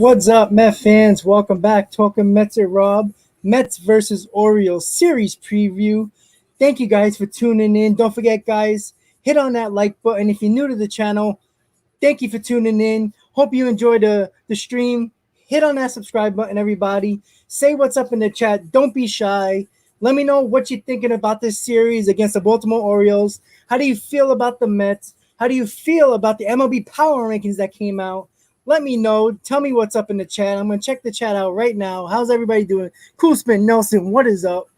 What's up, Met fans? Welcome back. Talking Mets at Rob. Mets versus Orioles series preview. Thank you guys for tuning in. Don't forget, guys, hit on that like button. If you're new to the channel, thank you for tuning in. Hope you enjoyed the stream. Hit on that subscribe button, everybody. Say what's up in the chat. Don't be shy. Let me know what you're thinking about this series against the Baltimore Orioles. How do you feel about the Mets? How do you feel about the MLB Power Rankings that came out? Let me know. Tell me what's up in the chat. I'm going to check the chat out right now. How's everybody doing? Cool Spin Nelson, what is up?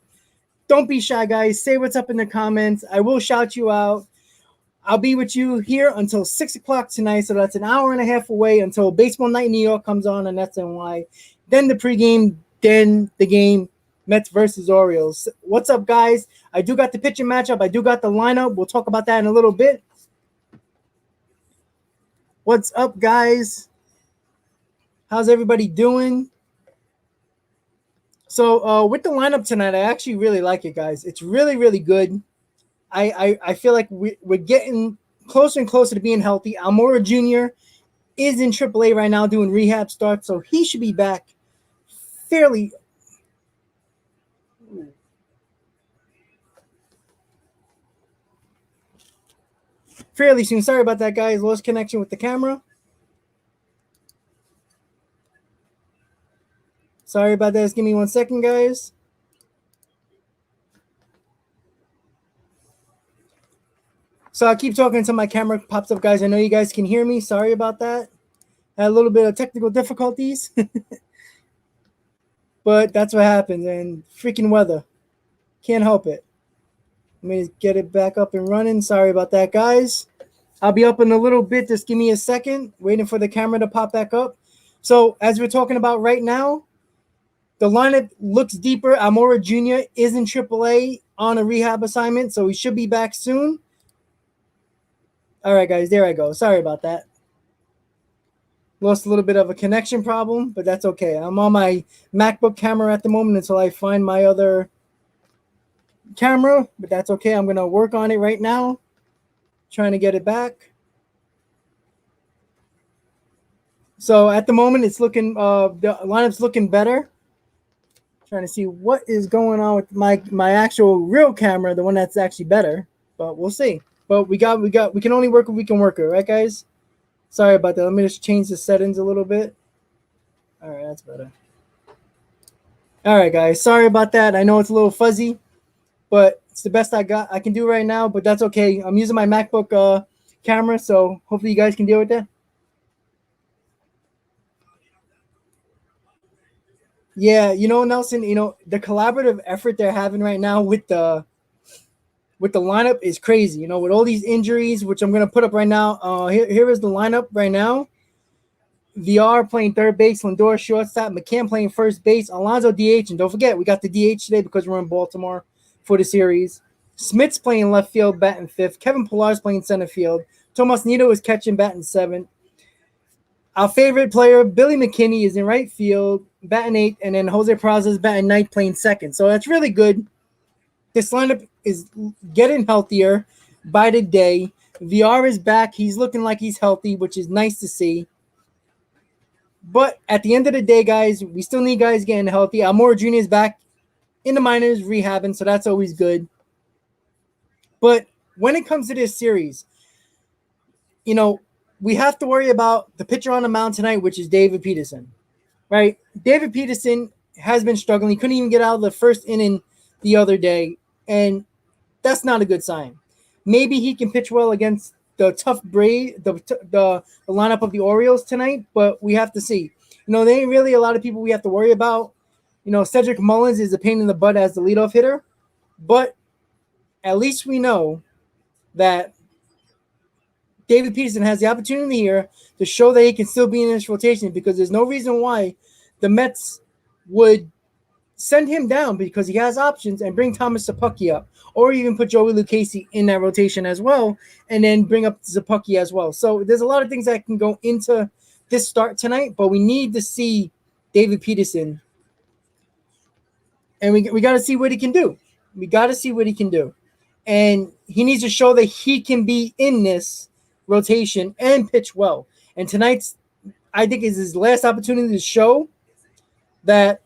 Don't be shy, guys. Say what's up in the comments. I will shout you out. I'll be with you here until 6 o'clock tonight, so that's an hour and a half away until Baseball Night in New York comes on, and that's NY. Then the pregame, then the game, Mets versus Orioles. What's up, guys? I do got the pitching matchup. I do got the lineup. We'll talk about that in a little bit. What's up, guys? How's everybody doing? So with the lineup tonight, I actually really like it, guys. It's really, really good. I feel like we're getting closer and closer to being healthy. Almora Jr. is in AAA right now doing rehab starts, so he should be back fairly soon. Sorry about that, guys. Lost connection with the camera. Sorry about that. Just give me 1 second, guys. So I'll keep talking until my camera pops up, guys. I know you guys can hear me. Sorry about that. Had a little bit of technical difficulties. But that's what happens. And freaking weather. Can't help it. Let me get it back up and running. Sorry about that, guys. I'll be up in a little bit. Just give me a second. Waiting for the camera to pop back up. So as we're talking about right now, the lineup looks deeper. Almora Jr. is in AAA on a rehab assignment, so he should be back soon. All right, guys, there I go. Sorry about that. Lost a little bit of a connection problem, but that's okay. I'm on my MacBook camera at the moment until I find my other camera, but that's okay. I'm going to work on it right now, trying to get it back. So at the moment, it's looking the lineup's looking better. Trying to see what is going on with my actual real camera, the one that's actually better, but we'll see. But we can only work if we can work it, right, guys? Sorry about that. Let me just change the settings a little bit. All right, that's better. All right, guys. Sorry about that. I know it's a little fuzzy, but it's the best I can do right now, but that's okay. I'm using my MacBook camera, so hopefully you guys can deal with that. Yeah, Nelson, the collaborative effort they're having right now with the lineup is crazy. With all these injuries, which I'm going to put up right now. Here is the lineup right now. VR playing third base, Lindor shortstop, McCann playing first base, Alonso DH, and don't forget, we got the DH today because we're in Baltimore for the series. Smith's playing left field, batting fifth. Kevin Pillar's playing center field. Tomas Nido is catching, batting seventh. Our favorite player, Billy McKinney, is in right field, batting eighth, and then Jose Peraza is batting ninth, playing second. So that's really good. This lineup is getting healthier by the day. VR is back. He's looking like he's healthy, which is nice to see. But at the end of the day, guys, we still need guys getting healthy. Almora Jr. is back in the minors rehabbing, so that's always good. But when it comes to this series, we have to worry about the pitcher on the mound tonight, which is David Peterson, right? David Peterson has been struggling. He couldn't even get out of the first inning the other day, and that's not a good sign. Maybe he can pitch well against the tough the lineup of the Orioles tonight, but we have to see. There ain't really a lot of people we have to worry about. Cedric Mullins is a pain in the butt as the leadoff hitter, but at least we know that David Peterson has the opportunity here to show that he can still be in this rotation, because there's no reason why the Mets would send him down, because he has options, and bring Thomas Szapucki up, or even put Joey Lucchesi in that rotation as well, and then bring up Szapucki as well. So there's a lot of things that can go into this start tonight, but we need to see David Peterson, and we got to see what he can do. We got to see what he can do, and he needs to show that he can be in this rotation and pitch well. And tonight's I think is his last opportunity to show that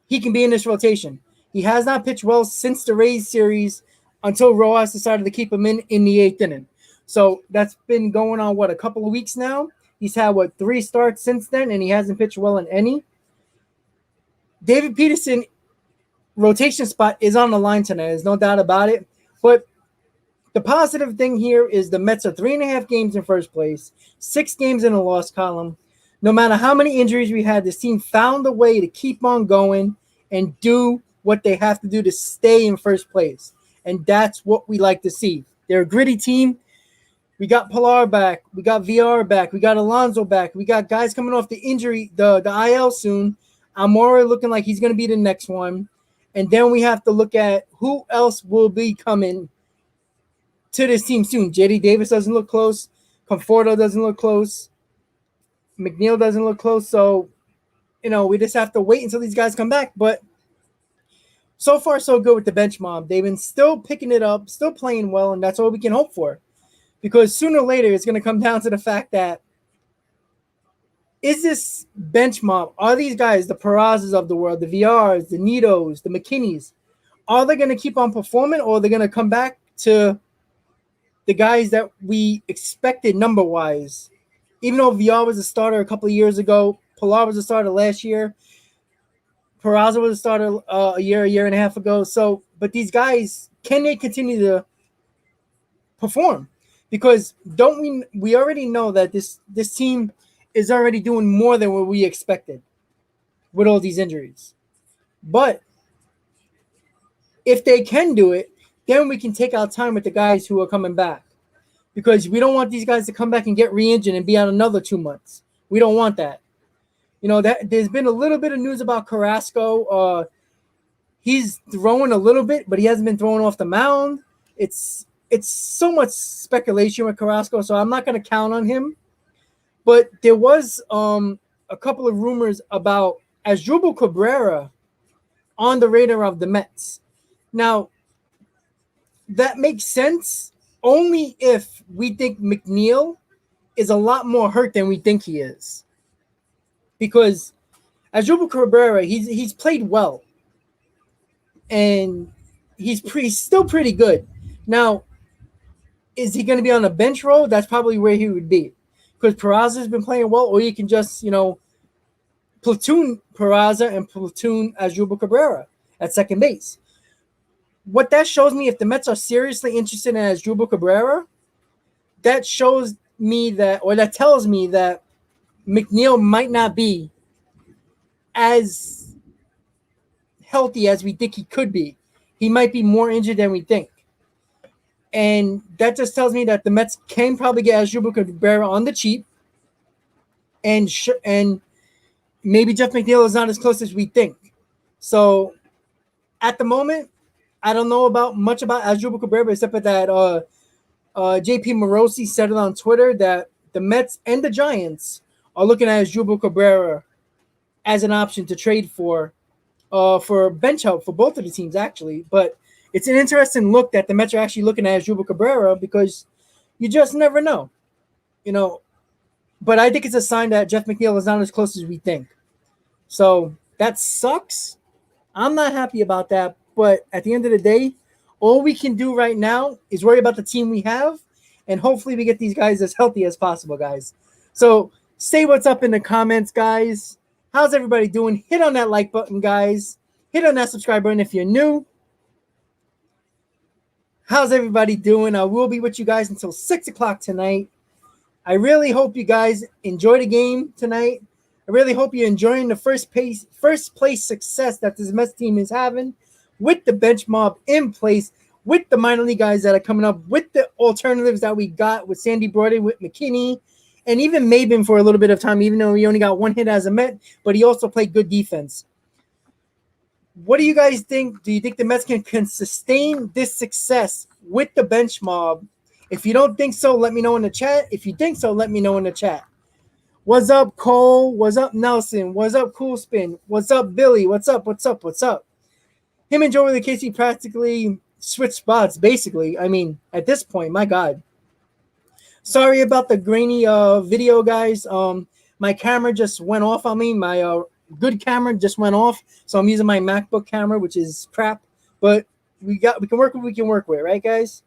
he can be in this rotation. He has not pitched well since the Rays series until Rojas decided to keep him in the 8th inning. So that's been going on, a couple of weeks now. He's had, 3 starts since then, and he hasn't pitched well in any. David Peterson rotation spot is on the line tonight. There's no doubt about it. But the positive thing here is the Mets are 3.5 games in first place, 6 games in the loss column. No matter how many injuries we had, this team found a way to keep on going and do what they have to do to stay in first place. And that's what we like to see. They're a gritty team. We got Pilar back. We got VR back. We got Alonso back. We got guys coming off the injury, the IL soon. Amore looking like he's going to be the next one. And then we have to look at who else will be coming to this team soon. JD Davis doesn't look close. Conforto doesn't look close. McNeil doesn't look close. So, we just have to wait until these guys come back. But so far, so good with the bench mob. They've been still picking it up, still playing well, and that's all we can hope for. Because sooner or later, it's going to come down to the fact that is this bench mob, are these guys, the Perazzas of the world, the VRs, the Nitos, the McKinneys, are they going to keep on performing, or are they going to come back to the guys that we expected number-wise? Even though VR was a starter a couple of years ago, Pilar was a starter last year, Peraza was a starter a year and a half ago. So, but these guys, can they continue to perform? Because we already know that this team is already doing more than what we expected with all these injuries. But if they can do it, then we can take our time with the guys who are coming back. Because we don't want these guys to come back and get re-injured and be out another 2 months. We don't want that. That there's been a little bit of news about Carrasco. He's throwing a little bit, but he hasn't been throwing off the mound. It's so much speculation with Carrasco, so I'm not going to count on him. But there was a couple of rumors about Asdrubal Cabrera on the radar of the Mets. Now, that makes sense only if we think McNeil is a lot more hurt than we think he is. Because Asdrubal Cabrera, he's played well. And he's still pretty good. Now, is he going to be on a bench role? That's probably where he would be. Because Peraza's been playing well, or you can just, platoon Peraza and platoon Asdrubal Cabrera at second base. What that shows me, if the Mets are seriously interested in Asdrubal Cabrera, that tells me that McNeil might not be as healthy as we think he could be. He might be more injured than we think. And that just tells me that the Mets can probably get Asdrubal Cabrera on the cheap. And maybe Jeff McNeil is not as close as we think. So at the moment, I don't know much about Asdrubal Cabrera, except for that JP Morosi said it on Twitter that the Mets and the Giants are looking at Asdrubal Cabrera as an option to trade for bench help for both of the teams, actually. But it's an interesting look that the Mets are actually looking at Asdrubal Cabrera, because you just never know, But I think it's a sign that Jeff McNeil is not as close as we think. So that sucks. I'm not happy about that. But at the end of the day, all we can do right now is worry about the team we have, and hopefully we get these guys as healthy as possible, guys. So say what's up in the comments, guys. How's everybody doing? Hit on that like button, guys. Hit on that subscribe button if you're new. How's everybody doing? I will be with you guys until 6 o'clock tonight. I really hope you guys enjoy the game tonight. I really hope you're enjoying the first place success that this Mets team is having, with the bench mob in place, with the minor league guys that are coming up, with the alternatives that we got with Sandy Brody, with McKinney, and even Maben for a little bit of time, even though he only got one hit as a Met, but he also played good defense. What do you guys think? Do you think the Mets can sustain this success with the bench mob? If you don't think so, let me know in the chat. If you think so, let me know in the chat. What's up, Cole? What's up, Nelson? What's up, Cool Spin? What's up, Billy? What's up? Him and Joey Casey practically switched spots, basically. I mean, at this point, my God. Sorry about the grainy video, guys. My camera just went off on me. My good camera just went off, so I'm using my MacBook camera, which is crap. But we can work with what we can work with, right, guys?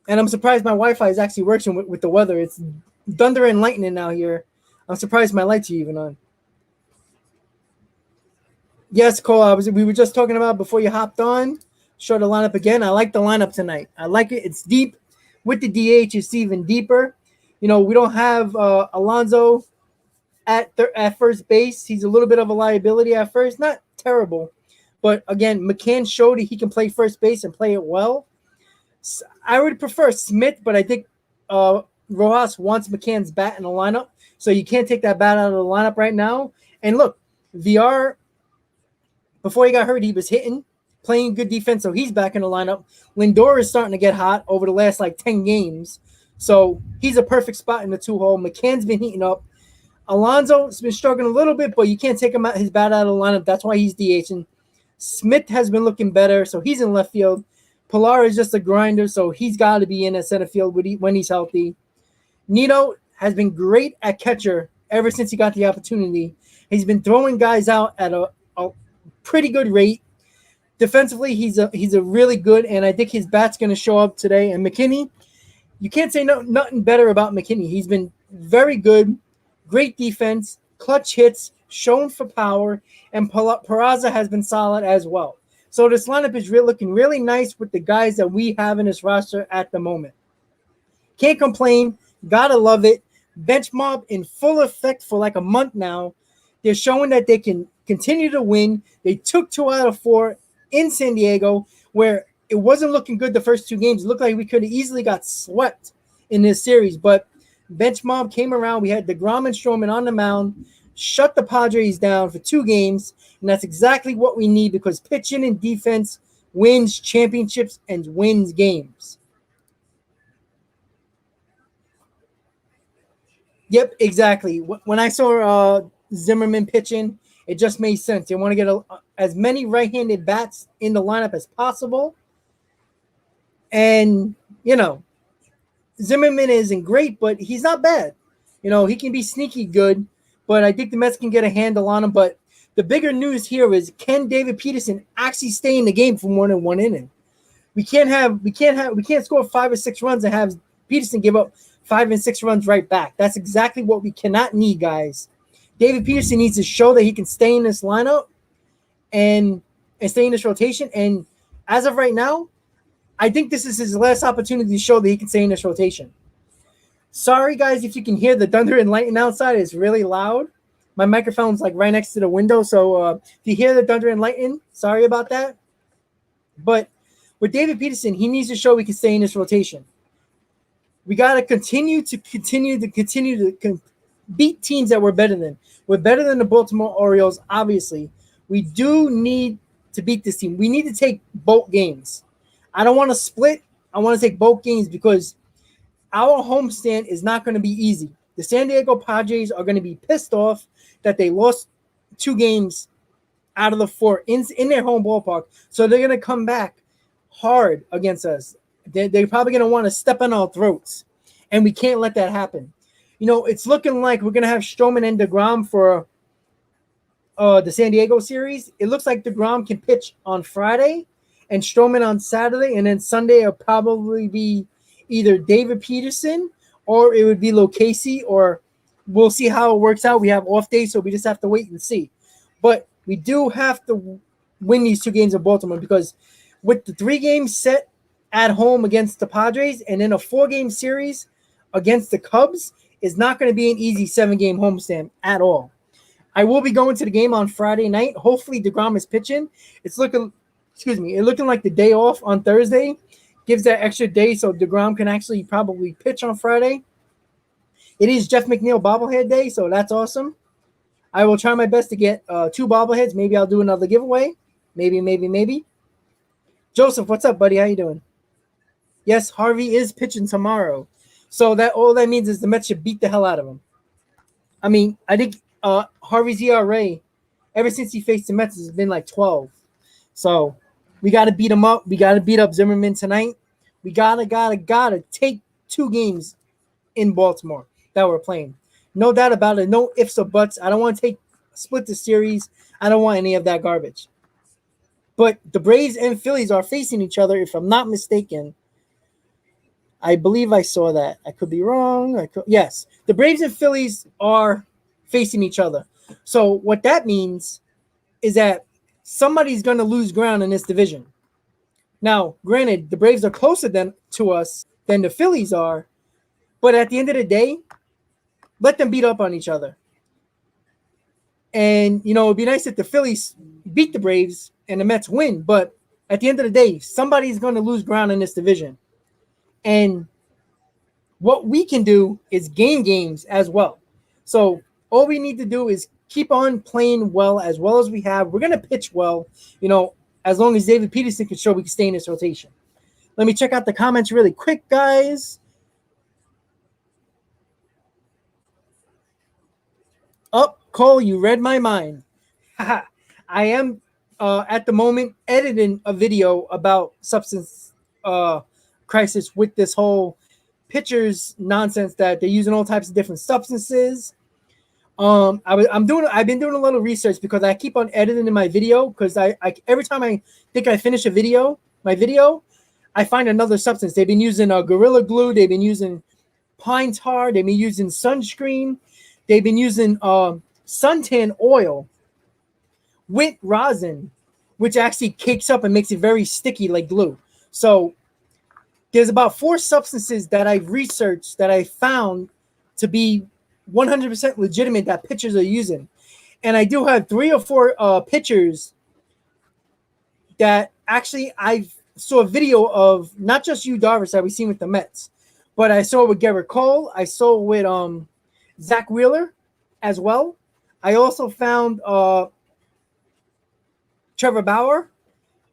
And I'm surprised my Wi-Fi is actually working with the weather. It's thunder and lightning out here. I'm surprised my lights are even on. Yes, Cole. We were just talking about before you hopped on. Show the lineup again. I like the lineup tonight. I like it. It's deep. With the DH, it's even deeper. We don't have Alonso at first base. He's a little bit of a liability at first. Not terrible, but again, McCann showed that he can play first base and play it well. I would prefer Smith, but I think Rojas wants McCann's bat in the lineup, so you can't take that bat out of the lineup right now. And look, VR, before he got hurt, he was hitting, playing good defense, so he's back in the lineup. Lindor is starting to get hot over the last 10 games, so he's a perfect spot in the 2-hole. McCann's been heating up. Alonso's been struggling a little bit, but you can't take his bat out of the lineup. That's why he's DHing. Smith has been looking better, so he's in left field. Pilar is just a grinder, so he's got to be in at center field when he's healthy. Nito has been great at catcher ever since he got the opportunity. He's been throwing guys out at a pretty good rate. Defensively, he's a really good, and I think his bat's going to show up today. And McKinney, you can't say nothing better about McKinney. He's been very good, great defense, clutch hits, shown for power, and Peraza has been solid as well. So this lineup is looking really nice with the guys that we have in this roster at the moment. Can't complain. Gotta love it. Bench mob in full effect for a month now. They're showing that they can continue to win. They took 2 out of 4 in San Diego, where it wasn't looking good the first 2 games. It looked like we could have easily got swept in this series, but bench mob came around. We had DeGrom and Stroman on the mound, shut the Padres down for 2 games, and that's exactly what we need because pitching and defense wins championships and wins games. Yep, exactly. When I saw Zimmerman pitching, it just made sense. They want to get as many right-handed bats in the lineup as possible. And, Zimmerman isn't great, but he's not bad. He can be sneaky good, but I think the Mets can get a handle on him. But the bigger news here is, can David Peterson actually stay in the game for more than 1 inning? We can't score 5 or 6 runs and have Peterson give up 5 and 6 runs right back. That's exactly what we cannot need, guys. David Peterson needs to show that he can stay in this lineup and stay in this rotation. And as of right now, I think this is his last opportunity to show that he can stay in this rotation. Sorry, guys, if you can hear the thunder and lightning outside. It's really loud. My microphone's right next to the window, so if you hear the thunder and lightning, sorry about that. But with David Peterson, he needs to show he can stay in this rotation. We got to continue to beat teams that we're better than. We're better than the Baltimore Orioles, obviously. We do need to beat this team. We need to take both games. I don't want to split. I want to take both games because our homestand is not going to be easy. The San Diego Padres are going to be pissed off that they lost 2 games out of the 4 in their home ballpark. So they're going to come back hard against us. They're probably going to want to step on our throats, and we can't let that happen. It's looking like we're going to have Stroman and DeGrom for the San Diego series. It looks like DeGrom can pitch on Friday and Stroman on Saturday, and then Sunday it'll probably be either David Peterson or it would be Lucchesi, or we'll see how it works out. We have off days, so we just have to wait and see. But we do have to win these 2 games in Baltimore because with the 3 games set at home against the Padres and then a 4-game series against the Cubs is not going to be an easy 7-game homestand at all. I will be going to the game on Friday night. Hopefully DeGrom is pitching. It's looking like the day off on Thursday gives that extra day so DeGrom can actually probably pitch on Friday. It is Jeff McNeil bobblehead day, so that's awesome. I will try my best to get 2 bobbleheads. Maybe I'll do another giveaway. Maybe. Joseph, what's up, buddy? How you doing? Yes, Harvey is pitching tomorrow. So that all that means is the Mets should beat the hell out of him. I mean, I think Harvey's ERA, ever since he faced the Mets, has been 12. So we got to beat him up. We got to beat up Zimmerman tonight. We gotta take 2 games in Baltimore that we're playing. No doubt about it. No ifs or buts. I don't want to split the series. I don't want any of that garbage. But the Braves and Phillies are facing each other, if I'm not mistaken. I believe I saw that. I could be wrong. Yes, the Braves and Phillies are facing each other. So what that means is that somebody's going to lose ground in this division. Now, granted, the Braves are closer to us than the Phillies are, but at the end of the day, let them beat up on each other. And, it'd be nice if the Phillies beat the Braves and the Mets win, but at the end of the day, somebody's going to lose ground in this division. And what we can do is gain games as well. So all we need to do is keep on playing well as we have. We're going to pitch well, as long as David Peterson can show we can stay in this rotation. Let me check out the comments really quick, guys. Oh, Cole, you read my mind. I am at the moment editing a video about substance crisis with this whole pitchers nonsense that they're using all types of different substances. I've been doing a little research because I keep on editing in my video because I every time I think I finish my video, I find another substance. They've been using Gorilla Glue. They've been using pine tar. They've been using sunscreen. They've been using suntan oil with rosin, which actually cakes up and makes it very sticky like glue. So there's about 4 substances that I've researched that I found to be 100% legitimate that pitchers are using. And I do have 3 or 4 pitchers that actually I saw a video of, not just Yu Darvish that we've seen with the Mets, but I saw it with Gerrit Cole. I saw it with Zach Wheeler as well. I also found Trevor Bauer.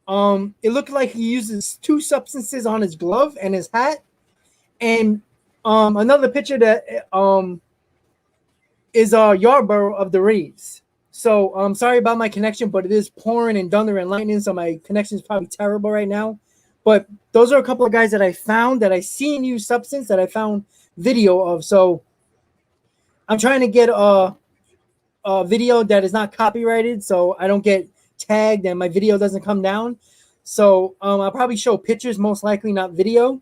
It looked like he uses 2 substances on his glove and his hat. And another pitcher that is Yarborough of the Rays. So I'm sorry about my connection, but it is pouring and thunder and lightning, so my connection is probably terrible right now. But those are a couple of guys that I found that I seen use substance that I found video of. So I'm trying to get a video that is not copyrighted, so I don't get tagged and my video doesn't come down. So I'll probably show pictures, most likely not video.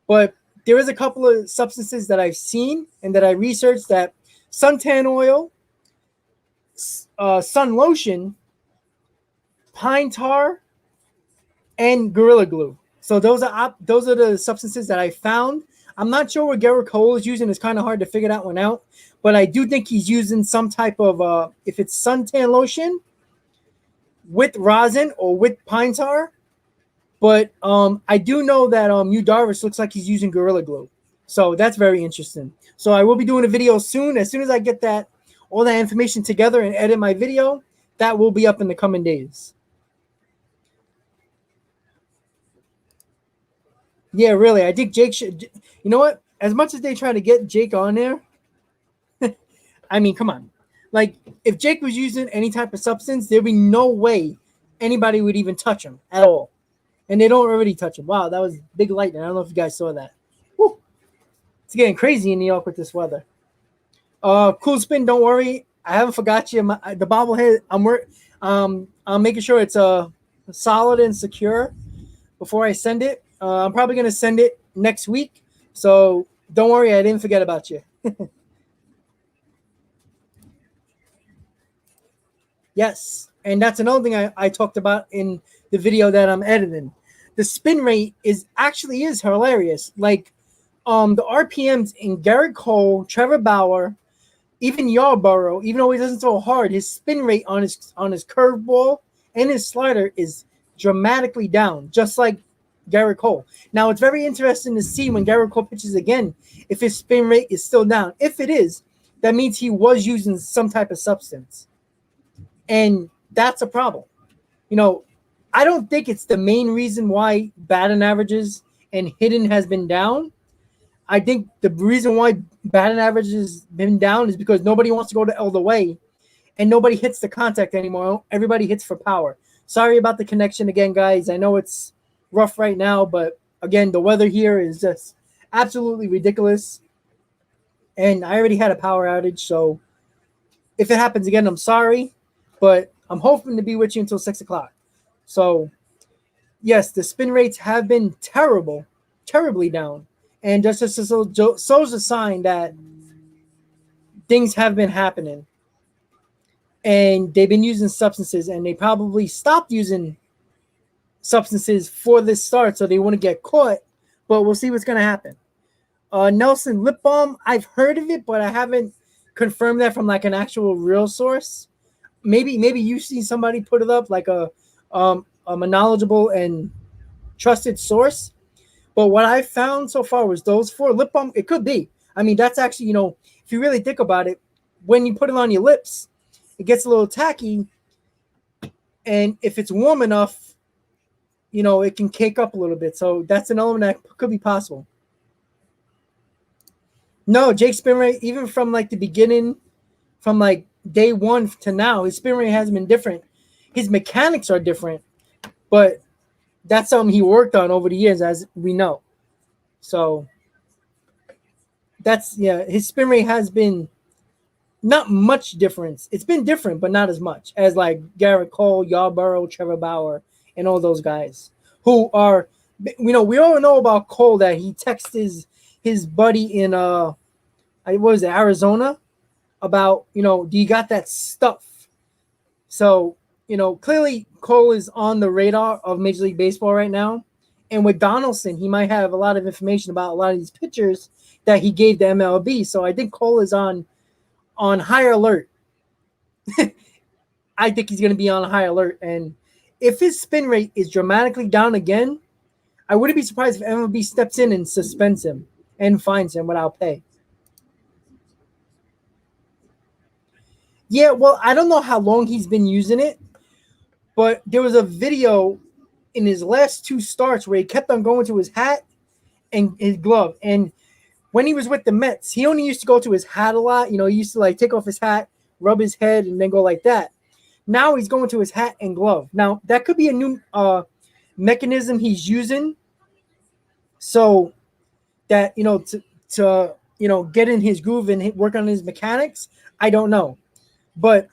But there is a couple of substances that I've seen and that I researched that suntan oil, sun lotion, pine tar, and Gorilla Glue. So those are the substances that I found. I'm not sure what Gerrit Cole is using. It's kind of hard to figure that one out. But I do think he's using some type of, if it's suntan lotion with rosin or with pine tar. But I do know that Yu Darvish looks like he's using Gorilla Glue. So that's very interesting. So I will be doing a video soon. As soon as I get all that information together and edit my video, that will be up in the coming days. Yeah, really. I think Jake should. You know what? As much as they try to get Jake on there, I mean, come on. Like, if Jake was using any type of substance, there'd be no way anybody would even touch him at all. And they don't already touch him. Wow, that was big lightning. I don't know if you guys saw that. Woo. It's getting crazy in New York with this weather. Cool Spin, don't worry. I haven't forgot you. The bobblehead, I'm making sure it's solid and secure before I send it. I'm probably going to send it next week. So don't worry, I didn't forget about you. Yes, and that's another thing I talked about in the video that I'm editing. The spin rate is hilarious. Like the RPMs in Gerrit Cole, Trevor Bauer, even Yarborough, even though he doesn't throw hard, his spin rate on his curveball and his slider is dramatically down, just like Gerrit Cole. Now it's very interesting to see when Gerrit Cole pitches again if his spin rate is still down. If it is, that means he was using some type of substance. And that's a problem. I don't think it's the main reason why batting averages and hitting has been down. I think the reason why batting average has been down is because nobody wants to go to all the way and nobody hits the contact anymore. Everybody hits for power. Sorry about the connection again, guys. I know it's rough right now, but again, the weather here is just absolutely ridiculous. and I already had a power outage. So if it happens again, I'm sorry, but I'm hoping to be with you until 6 o'clock. So yes, the spin rates have been terrible, terribly down, and just shows a sign that things have been happening, and they've been using substances, and they probably stopped using substances for this start, so they want to get caught. But we'll see what's going to happen. Nelson lip balm, I've heard of it, but I haven't confirmed that from like an actual real source. Maybe you see somebody put it up like a knowledgeable and trusted source. But what I found so far was those four lip balm. It could be. I mean, that's actually, if you really think about it, when you put it on your lips, it gets a little tacky, and if it's warm enough, it can cake up a little bit. So that's an element that could be possible. No, Jake's spin rate, even from like the beginning, from like day one to now, his spin rate hasn't been different. His mechanics are different, but that's something he worked on over the years, as we know. So his spin rate has been not much difference. It's been different, but not as much as like Garrett Cole, Yarborough, Trevor Bauer, and all those guys who are, we all know about Cole, that he texted his buddy in what was it, Arizona, about, do you got that stuff? So, clearly Cole is on the radar of Major League Baseball right now. And with Donaldson, he might have a lot of information about a lot of these pitchers that he gave to MLB. So I think Cole is on high alert. I think he's going to be on high alert. And if his spin rate is dramatically down again, I wouldn't be surprised if MLB steps in and suspends him and fines him without pay. Yeah, well, I don't know how long he's been using it, but there was a video in his last two starts where he kept on going to his hat and his glove. And when he was with the Mets, he only used to go to his hat a lot. He used to like take off his hat, rub his head, and then go like that. Now he's going to his hat and glove. Now that could be a new mechanism he's using, so that to get in his groove and work on his mechanics. I don't know, but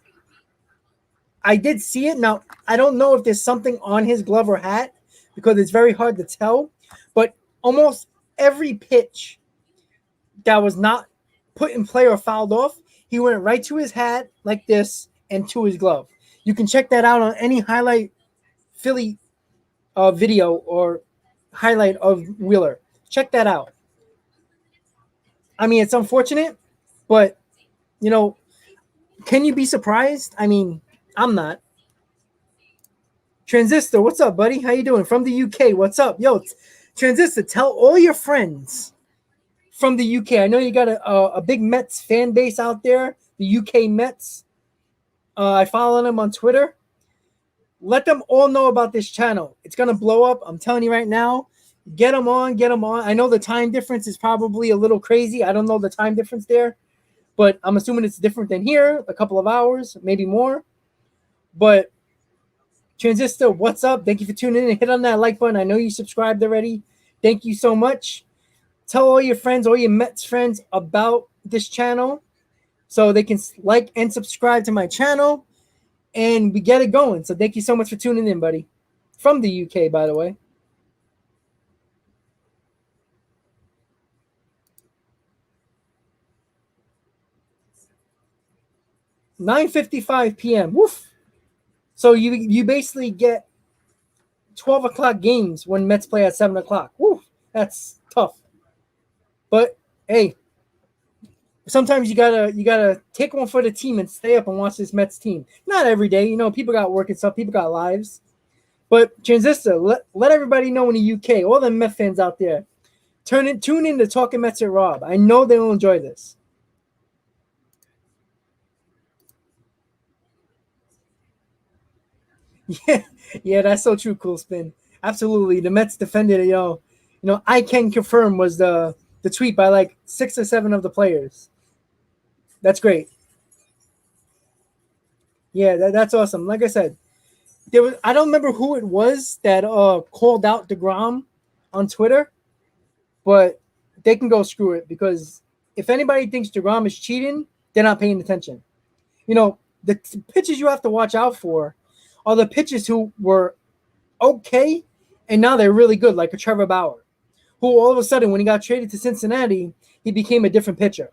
I did see it. Now I don't know if there's something on his glove or hat because it's very hard to tell. But almost every pitch that was not put in play or fouled off, he went right to his hat like this and to his glove. You can check that out on any highlight Philly video or highlight of Wheeler. Check that out. I mean, it's unfortunate, but can you be surprised? I mean, I'm not. Transistor, what's up, buddy? How you doing? From the UK, what's up? Yo, Transistor, tell all your friends from the UK. I know you got a big Mets fan base out there, the UK Mets. I follow them on Twitter. Let them all know about this channel. It's going to blow up. I'm telling you right now. Get them on. I know the time difference is probably a little crazy. I don't know the time difference there, but I'm assuming it's different than here, a couple of hours, maybe more. But Transistor, what's up? Thank you for tuning in and hit on that like button. I know you subscribed already. Thank you so much. Tell all your friends, all your Mets friends about this channel so they can like and subscribe to my channel, and we get it going. So thank you so much for tuning in, buddy. From the UK, by the way. $9:55 p.m. Woof. So you basically get 12 o'clock games when Mets play at 7 o'clock. Woof. That's tough. But hey, sometimes you gotta take one for the team and stay up and watch this Mets team. Not every day, people got work and stuff, people got lives. But Transistor, let everybody know in the UK, all the Mets fans out there, tune in to Talking Mets with Rob. I know they'll enjoy this. Yeah, that's so true, Cool Spin. Absolutely. The Mets defended it, I can confirm was the tweet by like 6 or 7 of the players. That's great. Yeah, that's awesome. Like I said, I don't remember who it was that called out DeGrom on Twitter, but they can go screw it because if anybody thinks DeGrom is cheating, they're not paying attention. The pitchers you have to watch out for are the pitchers who were okay and now they're really good, like a Trevor Bauer, who all of a sudden, when he got traded to Cincinnati, he became a different pitcher.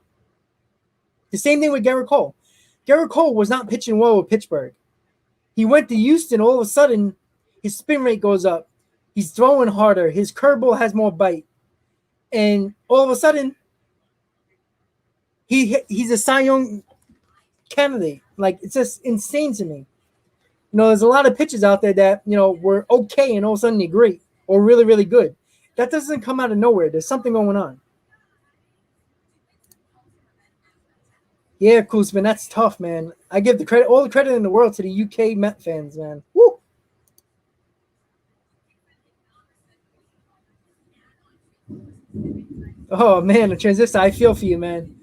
The same thing with Gerrit Cole. Gerrit Cole was not pitching well with Pittsburgh. He went to Houston, all of a sudden, his spin rate goes up. He's throwing harder. His curveball has more bite. And all of a sudden, he's a Cy Young candidate. Like, it's just insane to me. There's a lot of pitchers out there that, were okay and all of a sudden they're great or really, really good. That doesn't come out of nowhere. There's something going on. Yeah, Kuzman, that's tough, man. I give all the credit in the world to the UK Met fans, man. Woo! Oh man, the transistor, I feel for you, man.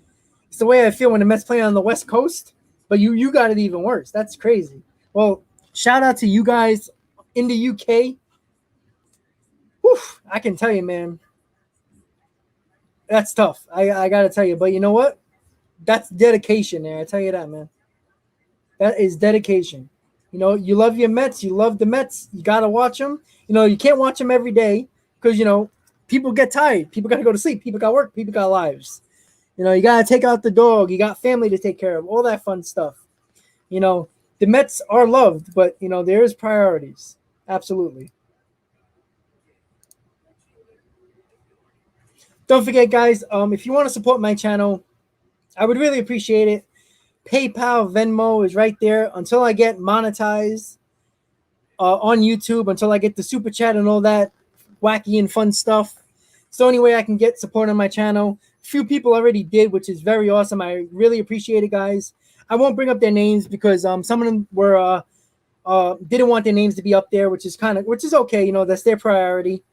It's the way I feel when the Mets play on the West Coast, but you got it even worse. That's crazy. Well, shout out to you guys in the UK. Whew, I can tell you, man. That's tough. I gotta tell you, but you know what? That's dedication there. I tell you that, man. That is dedication. You love your Mets. You love the Mets. You got to watch them. You can't watch them every day because, people get tired. People got to go to sleep. People got work. People got lives. You got to take out the dog. You got family to take care of. All that fun stuff. The Mets are loved, but, there is priorities. Absolutely. Don't forget, guys, if you want to support my channel, I would really appreciate it. PayPal, Venmo is right there until I get monetized on YouTube, until I get the super chat and all that wacky and fun stuff. It's the only way I can get support on my channel. Few people already did, which is very awesome. I really appreciate it, guys. I won't bring up their names because some of them were didn't want their names to be up there, which is okay. That's their priority.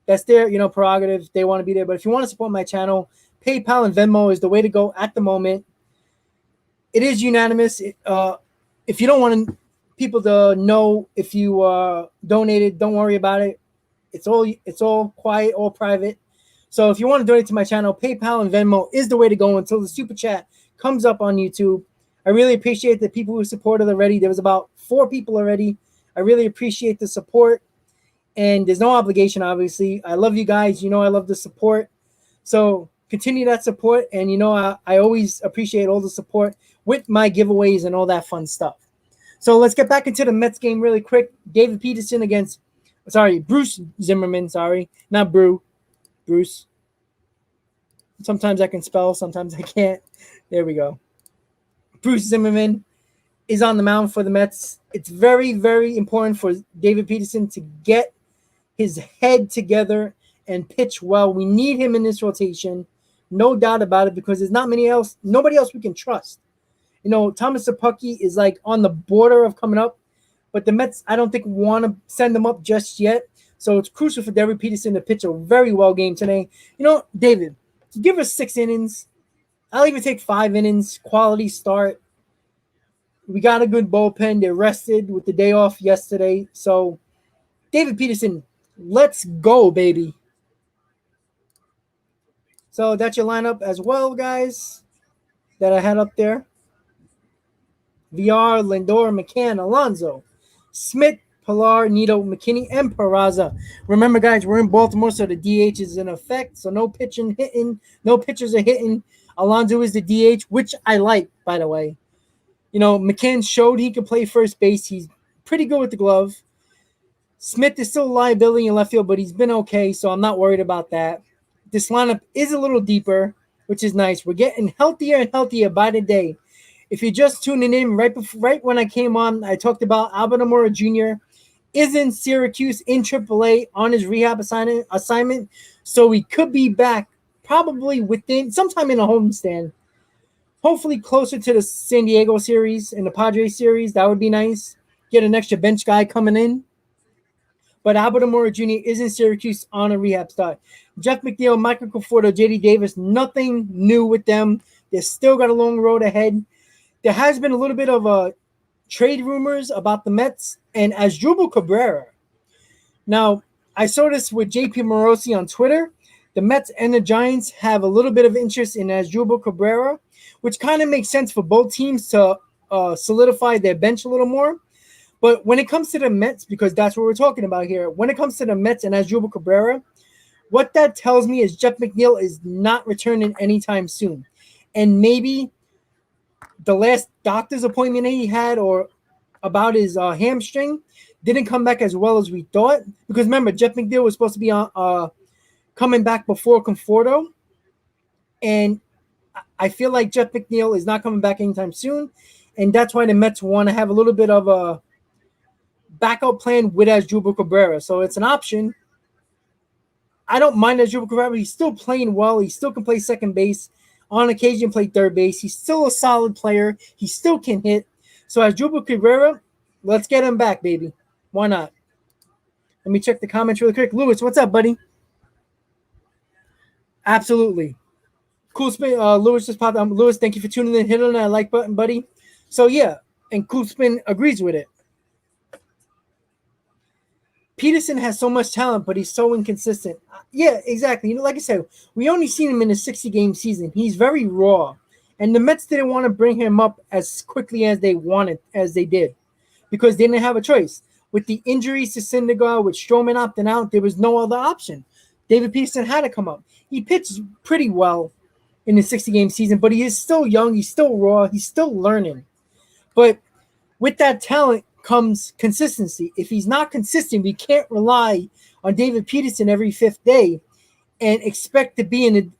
That's their prerogative. They want to be there. But if you want to support my channel, PayPal and Venmo is the way to go at the moment. It is unanimous. If you don't want people to know if you donated, don't worry about it. It's all quiet, all private. So if you want to donate to my channel, PayPal and Venmo is the way to go until the super chat comes up on YouTube. I really appreciate the people who supported already. There was about 4 people already. I really appreciate the support. And there's no obligation, obviously. I love you guys. I love the support. So continue that support. And, I always appreciate all the support with my giveaways and all that fun stuff. So let's get back into the Mets game really quick. David Peterson against, Bruce Zimmerman. Not Brew. Bruce. Sometimes I can spell, sometimes I can't. There we go. Bruce Zimmerman is on the mound for the Mets. It's very, very important for David Peterson to get his head together and pitch well. We need him in this rotation, no doubt about it, because there's nobody else we can trust. Thomas Sapucki is like on the border of coming up, but the Mets, I don't think, want to send him up just yet. So it's crucial for David Peterson to pitch a very well game today. David, give us 6 innings. I'll even take 5 innings, quality start. We got a good bullpen. They're rested with the day off yesterday. So, David Peterson, let's go, baby. So that's your lineup as well, guys, that I had up there. VR, Lindor, McCann, Alonso, Smith, Pilar, Nito, McKinney, and Peraza. Remember, guys, we're in Baltimore, so the DH is in effect. So no pitching, hitting, no pitchers are hitting. Alonso is the DH, which I like, by the way. McCann showed he could play first base. He's pretty good with the glove. Smith is still a liability in left field, but he's been okay, so I'm not worried about that. This lineup is a little deeper, which is nice. We're getting healthier and healthier by the day. If you're just tuning in, right when I came on, I talked about Albert Amora Jr. is in Syracuse in AAA on his rehab assignment, so he could be back probably within sometime in a homestand. Hopefully closer to the San Diego series and the Padres series. That would be nice. Get an extra bench guy coming in. But Albert Amora Jr. is in Syracuse on a rehab start. Jeff McNeil, Michael Conforto, J.D. Davis, nothing new with them. They still got a long road ahead. There has been a little bit of trade rumors about the Mets and Asdrubal Cabrera. Now, I saw this with JP Morosi on Twitter The Mets and the Giants have a little bit of interest in Asdrubal Cabrera, which kind of makes sense for both teams to solidify their bench a little more. But when it comes to the Mets, because that's what we're talking about here, when it comes to the Mets and Asdrubal Cabrera, what that tells me is Jeff McNeil is not returning anytime soon. And maybe the last doctor's appointment he had or about his hamstring didn't come back as well as we thought. Because remember, Jeff McNeil was supposed to be coming back before Conforto. And I feel like Jeff McNeil is not coming back anytime soon. And that's why the Mets want to have a little bit of a backup plan with Asdrubal Cabrera. So it's an option. I don't mind Asdrubal Cabrera. He's still playing well. He still can play second base. On occasion, play third base. He's still a solid player. He still can hit. So Asdrubal Cabrera, let's get him back, baby. Why not? Let me check the comments really quick. Lewis, what's up, buddy? Absolutely. Cool Spin. Lewis just popped on. Lewis, thank you for tuning in. Hit on that like button, buddy. So, yeah, and Cool Spin agrees with it. Peterson has so much talent, but he's so inconsistent. Yeah, exactly. Like I said, we only seen him in a 60-game season. He's very raw. And the Mets didn't want to bring him up as quickly as they did, because they didn't have a choice. With the injuries to Syndergaard, with Stroman opting out, there was no other option. David Peterson had to come up. He pitched pretty well in the 60-game season, but he is still young. He's still raw. He's still learning. But with that talent comes consistency. If he's not consistent, we can't rely on David Peterson every fifth day and expect to be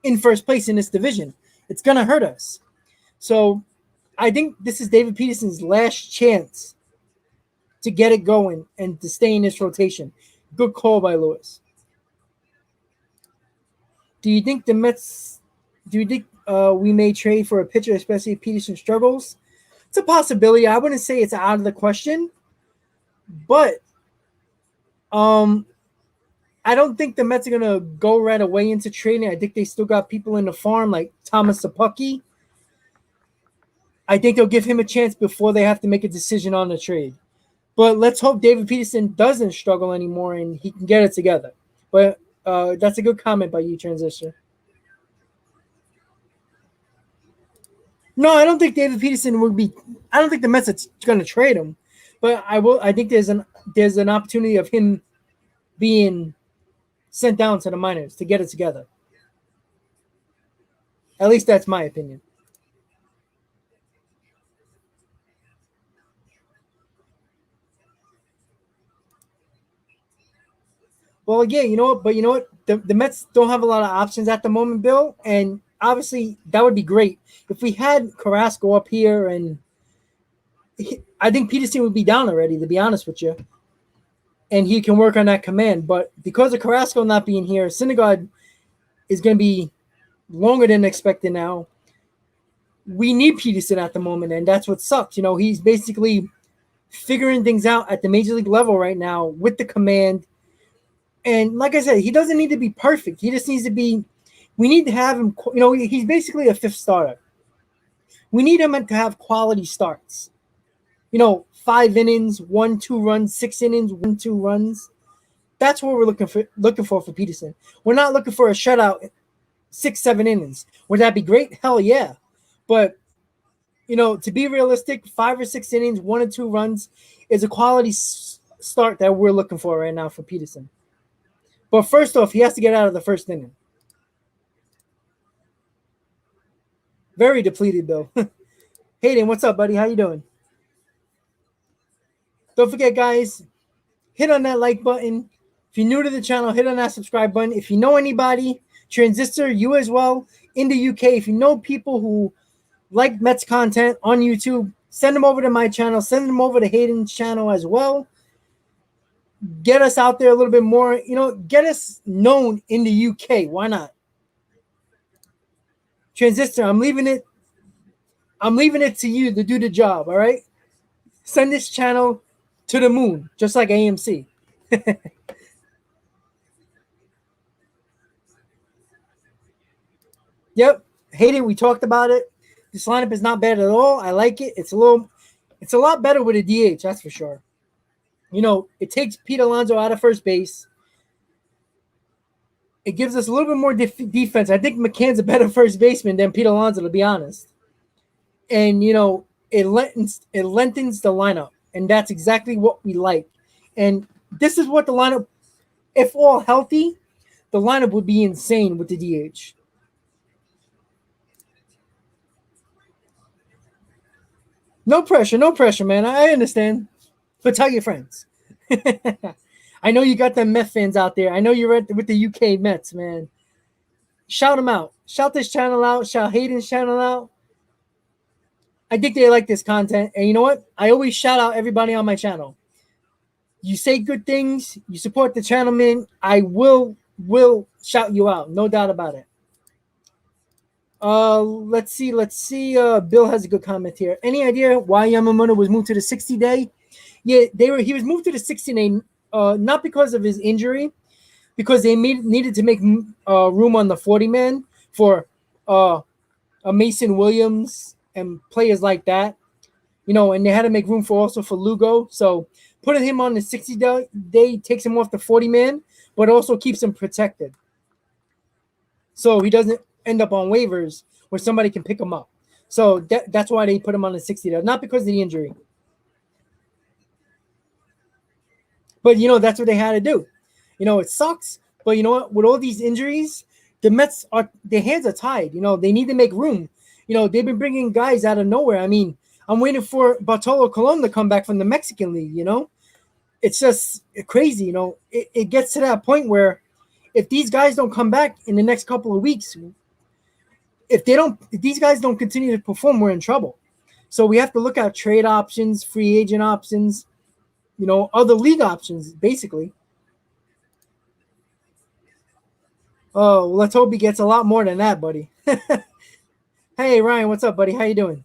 in first place in this division. It's going to hurt us. So I think this is David Peterson's last chance to get it going and to stay in this rotation. Good call by Lewis. Do you think we may trade for a pitcher, especially if Peterson struggles? It's a possibility. I wouldn't say it's out of the question, but I don't think the Mets are going to go right away into trading. I think they still got people in the farm like Thomas Sapucki. I think they'll give him a chance before they have to make a decision on the trade. But let's hope David Peterson doesn't struggle anymore and he can get it together. But that's a good comment by you, Transistor. No, I don't think David Peterson would be. I don't think the Mets are going to trade him, but I think there's an opportunity of him being sent down to the minors to get it together. At least that's my opinion. Well, yeah, you know what? But you know what? The Mets don't have a lot of options at the moment, Bill, and obviously that would be great if we had Carrasco up here, and I think Peterson would be down already, to be honest with you, and he can work on that command. But because of Carrasco not being here, Syndergaard is going to be longer than expected now. We need Peterson at the moment, and that's what sucks. You know, he's basically figuring things out at the major league level right now with the command. And like I said, he doesn't need to be perfect. He just needs to be – we need to have him – you know, he's basically a fifth starter. We need him to have quality starts. You know, 5 innings, 1-2 runs, 6 innings, 1-2 runs. That's what we're looking for Peterson. We're not looking for a shutout 6-7 innings. Would that be great? Hell yeah. But, you know, to be realistic, 5 or 6 innings, 1 or 2 runs is a quality start that we're looking for right now for Peterson. But first off, he has to get out of the first inning. Very depleted, though. Hayden, what's up, buddy? How you doing? Don't forget, guys, hit on that like button. If you're new to the channel, hit on that subscribe button. If you know anybody, Transistor, you as well, in the UK, if you know people who like Mets content on YouTube, send them over to my channel. Send them over to Hayden's channel as well. Get us out there a little bit more. You know, get us known in the UK. Why not? Transistor, I'm leaving it to you to do the job, all right? Send this channel to the moon, just like AMC. Yep. Hayden, we talked about it. This lineup is not bad at all. I like it. It's a lot better with a DH, that's for sure. You know, it takes Pete Alonso out of first base. it gives us a little bit more defense. I think McCann's a better first baseman than Pete Alonso, to be honest. And it lengthens the lineup, and that's exactly what we like. And this is what the lineup, if all healthy, the lineup would be insane with the DH. No pressure, no pressure, man. I understand, but tell your friends. I know you got them Met fans out there. I know you're with the UK Mets, man. Shout them out. Shout this channel out. Shout Hayden's channel out. I think they like this content. And you know what? I always shout out everybody on my channel. You say good things. You support the channel, man. I will shout you out. No doubt about it. Let's see. Bill has a good comment here. Any idea why Yamamoto was moved to the 60 day? Yeah, he was moved to the 60 day, not because of his injury, because they needed to make room on the 40 man for a Mason Williams and players like that. And they had to make room for Lugo. So putting him on the 60 day takes him off the 40 man, but also keeps him protected. So he doesn't end up on waivers where somebody can pick him up. So that's why they put him on the 60 day, not because of the injury. But that's what they had to do. It sucks. But you know what? With all these injuries, the Mets their hands are tied. They need to make room. They've been bringing guys out of nowhere. I mean, I'm waiting for Bartolo Colon to come back from the Mexican League. It's just crazy. It gets to that point where if these guys don't come back in the next couple of weeks, if these guys don't continue to perform, we're in trouble. So we have to look at trade options, free agent options, other league options, basically. Oh, well, let's hope he gets a lot more than that, buddy. Hey, Ryan, what's up, buddy? How you doing?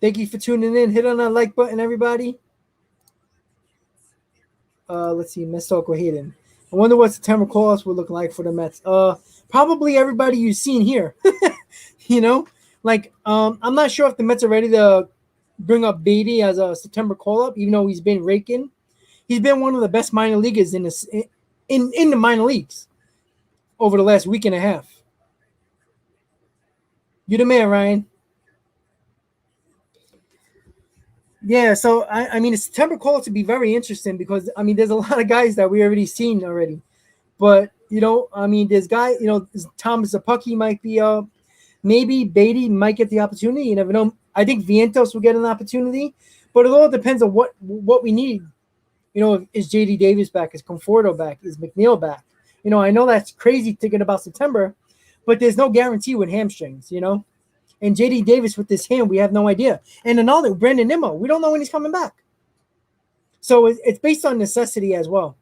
Thank you for tuning in. Hit on that like button, everybody. Let's see, Mets talk with Hayden. I wonder what September calls would look like for the Mets. Probably everybody you've seen here. I'm not sure if the Mets are ready to bring up Beatty as a September call-up, even though he's been raking. He's been one of the best minor leaguers in the minor leagues over the last week and a half. You the man, Ryan. Yeah, so I mean, the September call to be very interesting because there's a lot of guys that we already seen already, but there's Thomas Zapucki might be maybe Beatty might get the opportunity. You never know. I think Vientos will get an opportunity, but it all depends on what we need. Is JD Davis back? Is Conforto back? Is McNeil back? I know that's crazy thinking about September, but there's no guarantee with hamstrings. And JD Davis with this hand, we have no idea. And another, Brandon Nimmo, we don't know when he's coming back. So it's based on necessity as well.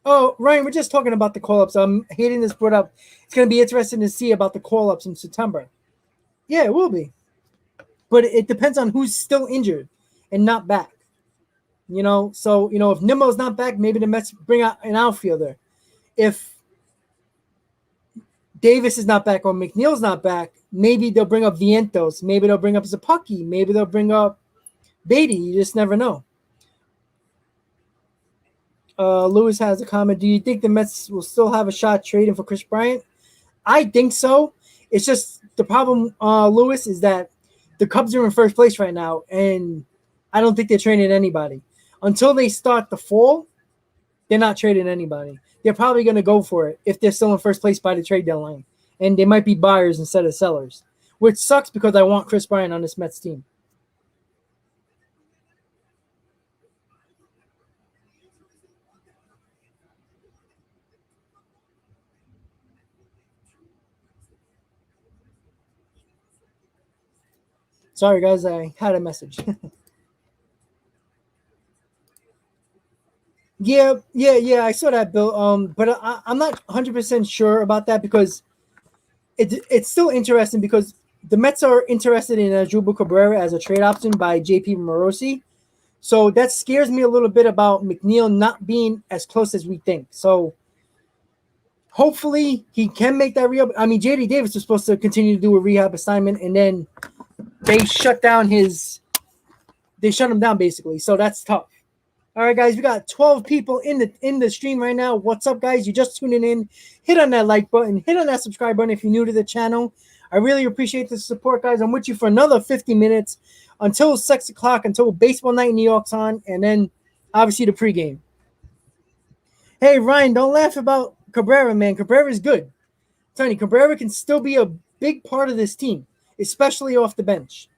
Oh, Ryan, we're just talking about the call-ups. I'm hating this brought up. It's going to be interesting to see about the call-ups in September. Yeah, it will be. But it depends on who's still injured and not back. So, if Nimmo's not back, maybe the Mets bring out an outfielder. If Davis is not back or McNeil's not back, maybe they'll bring up Vientos. Maybe they'll bring up Zapucki. Maybe they'll bring up Beatty. You just never know. Lewis has a comment. Do you think the Mets will still have a shot trading for Chris Bryant? I think so. It's just the problem, Lewis, is that the Cubs are in first place right now, and I don't think they're trading anybody. Until they start the fall, they're not trading anybody. They're probably going to go for it if they're still in first place by the trade deadline. And they might be buyers instead of sellers, which sucks because I want Chris Bryant on this Mets team. Sorry, guys, I had a message. Yeah, I saw that, Bill. But I'm not 100% sure about that because it's still interesting because the Mets are interested in Asdrubal Cabrera as a trade option by JP Morosi. So that scares me a little bit about McNeil not being as close as we think. So hopefully he can make that rehab. I mean, JD Davis was supposed to continue to do a rehab assignment, and then they shut him down basically. So that's tough. All right, guys, we got 12 people in the stream right now. What's up, guys? You just tuning in. Hit on that like button. Hit on that subscribe button if you're new to the channel. I really appreciate the support, guys. I'm with you for another 50 minutes until 6 o'clock, until baseball night in New York's on, and then obviously the pregame. Hey, Ryan, don't laugh about Cabrera, man. Cabrera's good. Tony, Cabrera can still be a big part of this team, especially off the bench.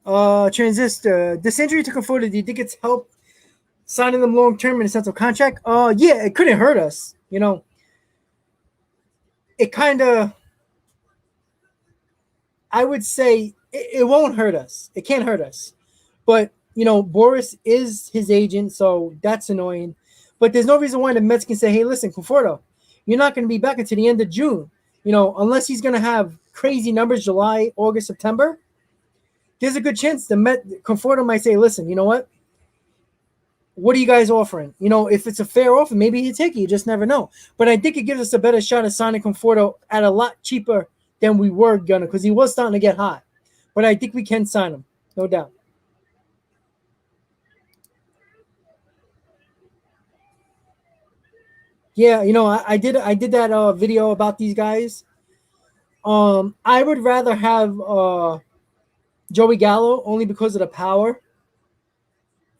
Transistor. This injury to Conforto, do you think it's helped signing them long term in a sense of contract? Yeah, it couldn't hurt us. It kind of, I would say, it won't hurt us. It can't hurt us. But Boris is his agent, so that's annoying. But there's no reason why the Mets can say, "Hey, listen, Conforto, you're not going to be back until the end of June." Unless he's going to have crazy numbers July, August, September. There's a good chance the Conforto might say, "Listen, you know what are you guys offering?" If it's a fair offer, maybe he'd take it. You just never know. But I think it gives us a better shot at signing Conforto at a lot cheaper than we were gonna, because he was starting to get hot. But I think we can sign him, no doubt. Yeah, I did that video about these guys. I would rather have Joey Gallo only because of the power.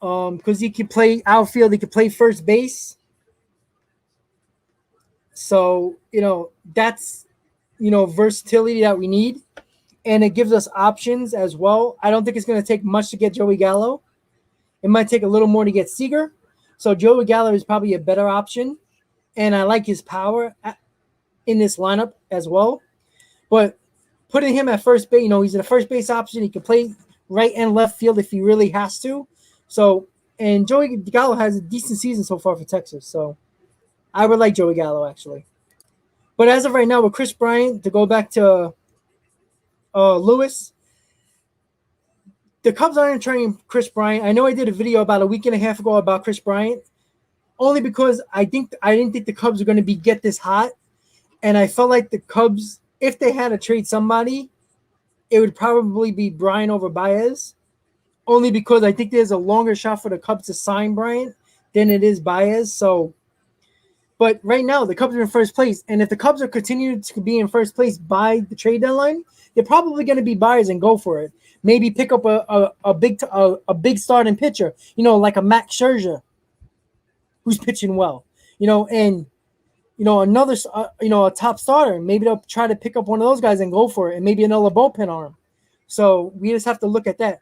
Because he can play outfield, he can play first base. So that's versatility that we need, and it gives us options as well. I don't think it's going to take much to get Joey Gallo. It might take a little more to get Seager. So Joey Gallo is probably a better option, and I like his power in this lineup as well. But putting him at first base, he's a first base option. He can play right and left field if he really has to. So, and Joey Gallo has a decent season so far for Texas. So I would like Joey Gallo, actually. But as of right now, with Chris Bryant, to go back to Lewis, the Cubs aren't trading Chris Bryant. I know I did a video about a week and a half ago about Chris Bryant, only because I didn't think the Cubs were going to get this hot, and I felt like the Cubs, if they had to trade somebody, it would probably be Bryant over Baez, only because I think there's a longer shot for the Cubs to sign Bryant than it is Baez. So, but right now the Cubs are in first place, and if the Cubs are continuing to be in first place by the trade deadline, they're probably going to be buyers and go for it. Maybe pick up a big starting pitcher, like a Max Scherzer, who's pitching well, and another a top starter. Maybe they'll try to pick up one of those guys and go for it, and maybe another bullpen arm. So we just have to look at that.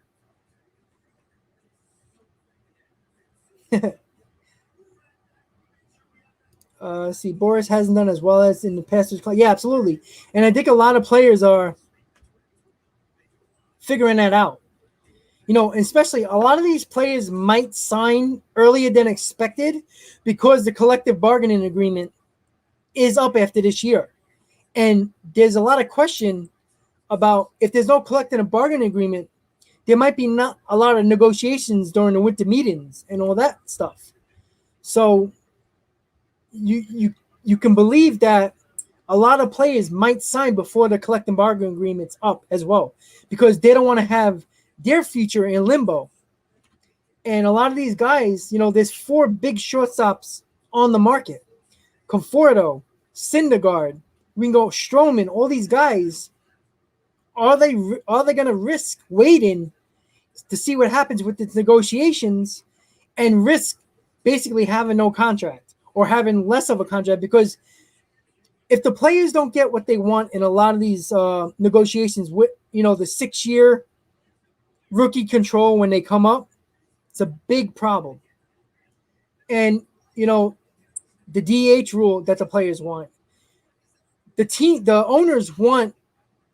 See, Boris hasn't done as well as in the past. Yeah, absolutely. And I think a lot of players are figuring that out. Especially a lot of these players might sign earlier than expected because the collective bargaining agreement is up after this year. And there's a lot of question about if there's no collective bargaining agreement, there might be not a lot of negotiations during the winter meetings and all that stuff. So you can believe that a lot of players might sign before the collective bargaining agreement's up as well, because they don't want to have their future in limbo. And a lot of these guys, there's 4 big shortstops on the market: Conforto, Syndergaard, Ringo, Stroman. All these guys, are they going to risk waiting to see what happens with the negotiations and risk basically having no contract or having less of a contract? Because if the players don't get what they want in a lot of these negotiations with, the 6-year rookie control when they come up, it's a big problem. And, the DH rule that the players want, the owners want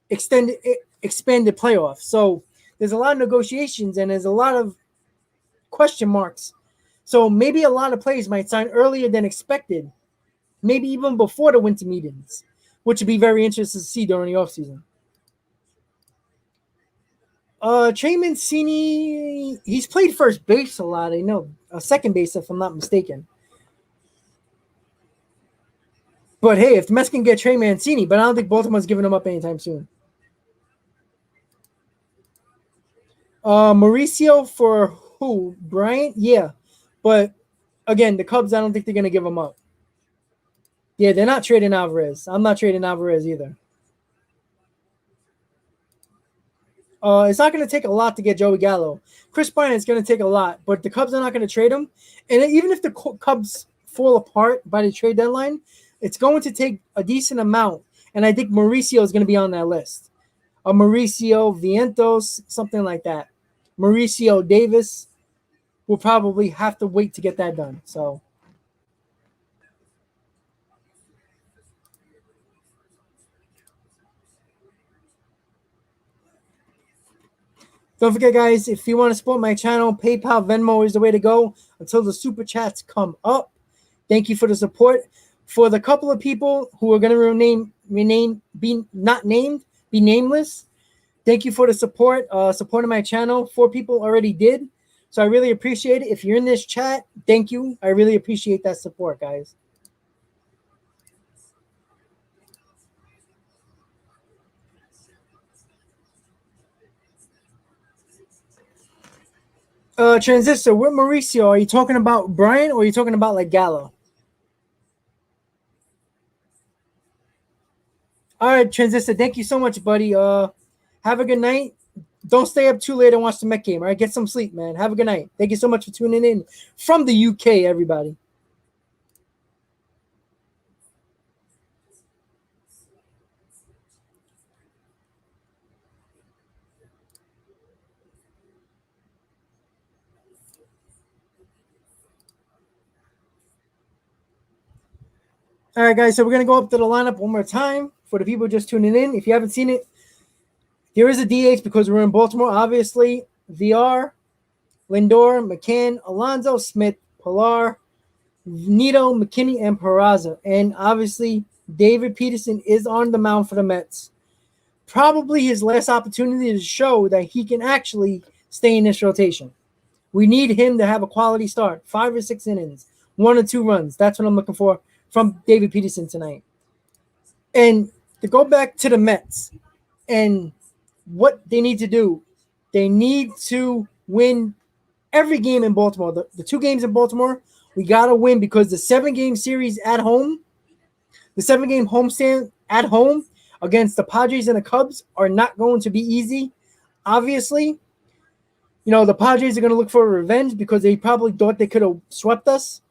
expanded playoffs. So there's a lot of negotiations and there's a lot of question marks. So maybe a lot of players might sign earlier than expected, maybe even before the winter meetings, which would be very interesting to see during the offseason. Trey Mancini, he's played first base a lot. I know, second base if I'm not mistaken. But hey, if the Mets can get Trey Mancini, but I don't think Baltimore's giving him up anytime soon. Mauricio for who? Bryant? Yeah. But again, the Cubs, I don't think they're going to give him up. Yeah, they're not trading Alvarez. I'm not trading Alvarez either. It's not going to take a lot to get Joey Gallo. Chris Bryant is going to take a lot, but the Cubs are not going to trade him. And even if the Cubs fall apart by the trade deadline, it's going to take a decent amount. And I think Mauricio is going to be on that list. Mauricio Vientos, something like that. Mauricio Davis will probably have to wait to get that done. So, don't forget, guys, if you want to support my channel, PayPal, Venmo is the way to go until the super chats come up. Thank you for the support. For the couple of people who are going to be not named, be nameless, thank you for the support, supporting my channel. 4 people already did. So I really appreciate it. If you're in this chat, thank you. I really appreciate that support, guys. Transistor, with Mauricio, are you talking about Brian or are you talking about like Gallo? All right, Transistor, thank you so much, buddy. Have a good night. Don't stay up too late and watch the Met game. All right, get some sleep, man. Have a good night. Thank you so much for tuning in from the UK, everybody. All right, guys. So we're gonna go up to the lineup one more time for the people just tuning in. If you haven't seen it, here is a DH because we're in Baltimore. Obviously, VR, Lindor, McCann, Alonso, Smith, Pilar, Nito, McKinney, and Peraza. And obviously, David Peterson is on the mound for the Mets. Probably his last opportunity to show that he can actually stay in this rotation. We need him to have a quality start, 5 or 6 innings, 1 or 2 runs. That's what I'm looking for from David Peterson tonight. And to go back to the Mets and what they need to do, they need to win every game in Baltimore. The 2 games in Baltimore, we got to win because the 7-game series at home, the 7-game homestand at home against the Padres and the Cubs are not going to be easy. Obviously, the Padres are going to look for revenge because they probably thought they could have swept us.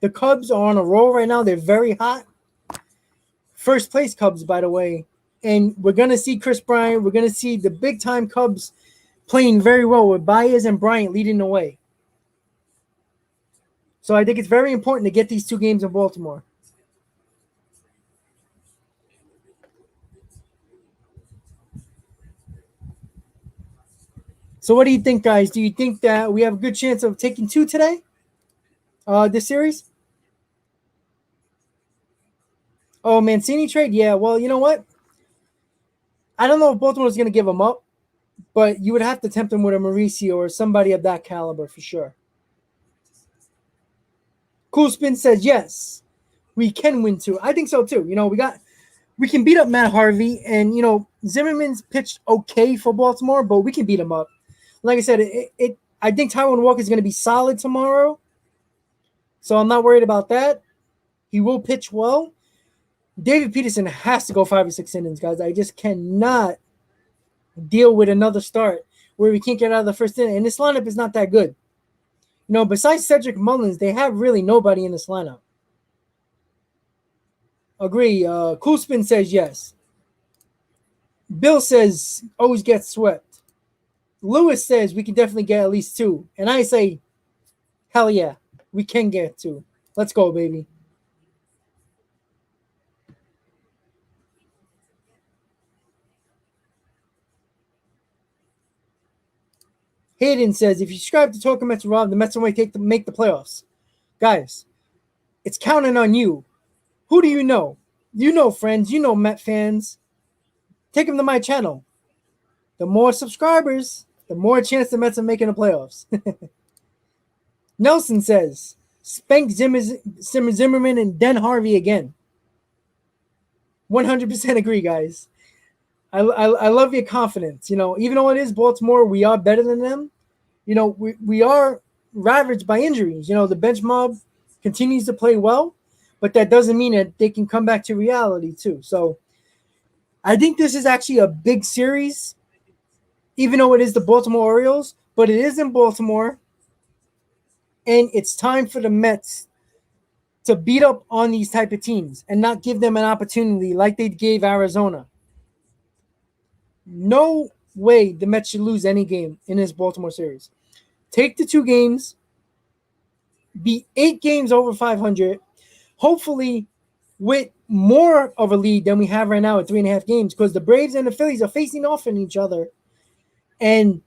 The Cubs are on a roll right now. They're very hot. First place Cubs, by the way. And we're going to see Chris Bryant. We're going to see the big-time Cubs playing very well with Baez and Bryant leading the way. So I think it's very important to get these 2 games in Baltimore. So what do you think, guys? Do you think that we have a good chance of taking 2 today? This series? Oh, Mancini trade? Yeah, well, you know what? I don't know if Baltimore's going to give him up, but you would have to tempt him with a Mauricio or somebody of that caliber for sure. Cool Spin says, yes, we can win 2. I think so, too. We can beat up Matt Harvey, and, Zimmerman's pitched okay for Baltimore, but we can beat him up. Like I said, I think Taijuan Walker is going to be solid tomorrow, so I'm not worried about that. He will pitch well. David Peterson has to go 5 or 6 innings, guys. I just cannot deal with another start where we can't get out of the first inning. And this lineup is not that good. Besides Cedric Mullins, they have really nobody in this lineup. Agree. Cool Spin says yes. Bill says always get swept. Lewis says we can definitely get at least 2. And I say, hell yeah, we can get 2. Let's go, baby. Hayden says, if you subscribe to Talking Mets Rob, the Mets will make the playoffs. Guys, it's counting on you. Who do you know? You know friends. You know Met fans. Take them to my channel. The more subscribers, the more chance the Mets are making the playoffs. Nelson says, spank Zimmerman and Den Harvey again. 100% agree, guys. I love your confidence. You know, even though it is Baltimore, we are better than them. You know, we are ravaged by injuries. You know, the bench mob continues to play well, but that doesn't mean that they can come back to reality too. So I think this is actually a big series, even though it is the Baltimore Orioles, but it is in Baltimore, and it's time for the Mets to beat up on these type of teams and not give them an opportunity like they gave Arizona. No way the Mets should lose any game in this Baltimore series. Take the two games, be 8 games over 500, hopefully with more of a lead than we have right now at 3.5 games, because the Braves and the Phillies are facing off in each other, and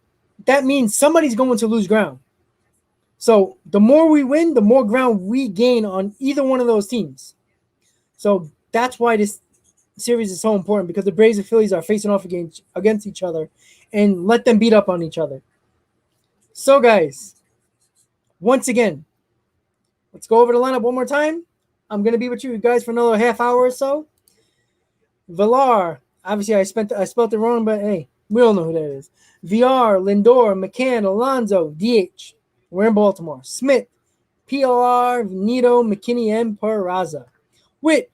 that means somebody's going to lose ground. So the more we win, the more ground we gain on either one of those teams. So that's why this series is so important, because the Braves and Phillies are facing off against each other, and let them beat up on each other. So guys, once again, let's go over the lineup one more time. I'm gonna be with you guys for another half hour or so. Villar, obviously I spelled it wrong, but hey, we all know who that is. VR, Lindor, McCann, Alonso, DH. We're in Baltimore. Smith, PLR, Nito, McKinney, and Peraza. With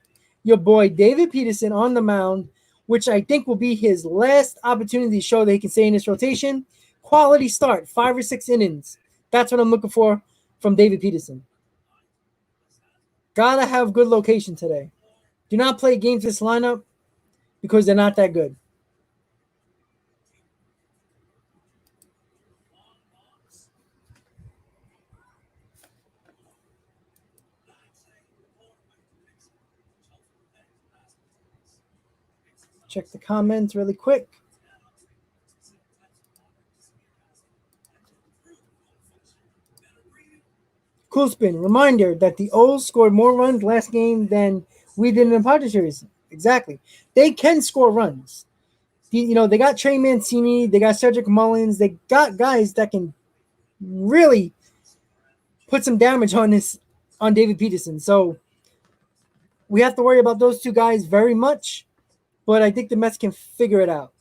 your boy David Peterson on the mound, which I think will be his last opportunity to show that he can stay in this rotation. Quality start, 5 or 6 innings. That's what I'm looking for from David Peterson. Gotta have good location today. Do not play games this lineup because they're not that good. Check the comments really quick. Cool spin. Reminder that the O's scored more runs last game than we did in the Padres series. Exactly. They can score runs. You know, they got Trey Mancini, they got Cedric Mullins, they got guys that can really put some damage on David Peterson. So we have to worry about those two guys very much, but I think the Mets can figure it out.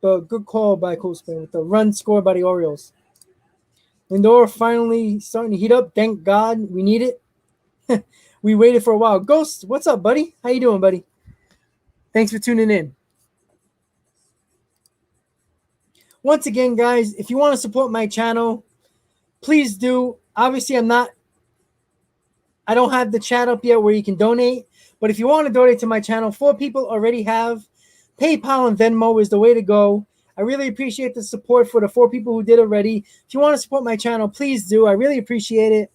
But good call by Coolspin with the run scored by the Orioles. Lindor finally starting to heat up. Thank God, we need it. We waited for a while. Ghost, what's up, buddy? How you doing, buddy? Thanks for tuning in. Once again, guys, if you want to support my channel, please do. Obviously, I don't have the chat up yet where you can donate, but if you want to donate to my channel, 4 people already have. PayPal and Venmo is the way to go. I really appreciate the support for the 4 people who did already. If you want to support my channel, please do. I really appreciate it.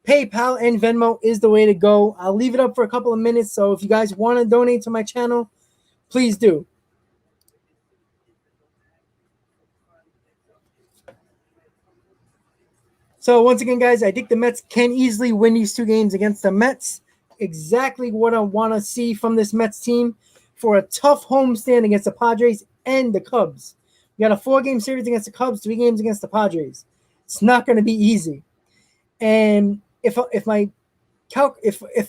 PayPal and Venmo is the way to go. I'll leave it up for a couple of minutes, so if you guys want to donate to my channel, please do. So once again, guys, I think the Mets can easily win these 2 games against the Mets. Exactly what I want to see from this Mets team for a tough homestand against the Padres and the Cubs. We got a 4-game series against the Cubs, 3 games against the Padres. It's not going to be easy. And if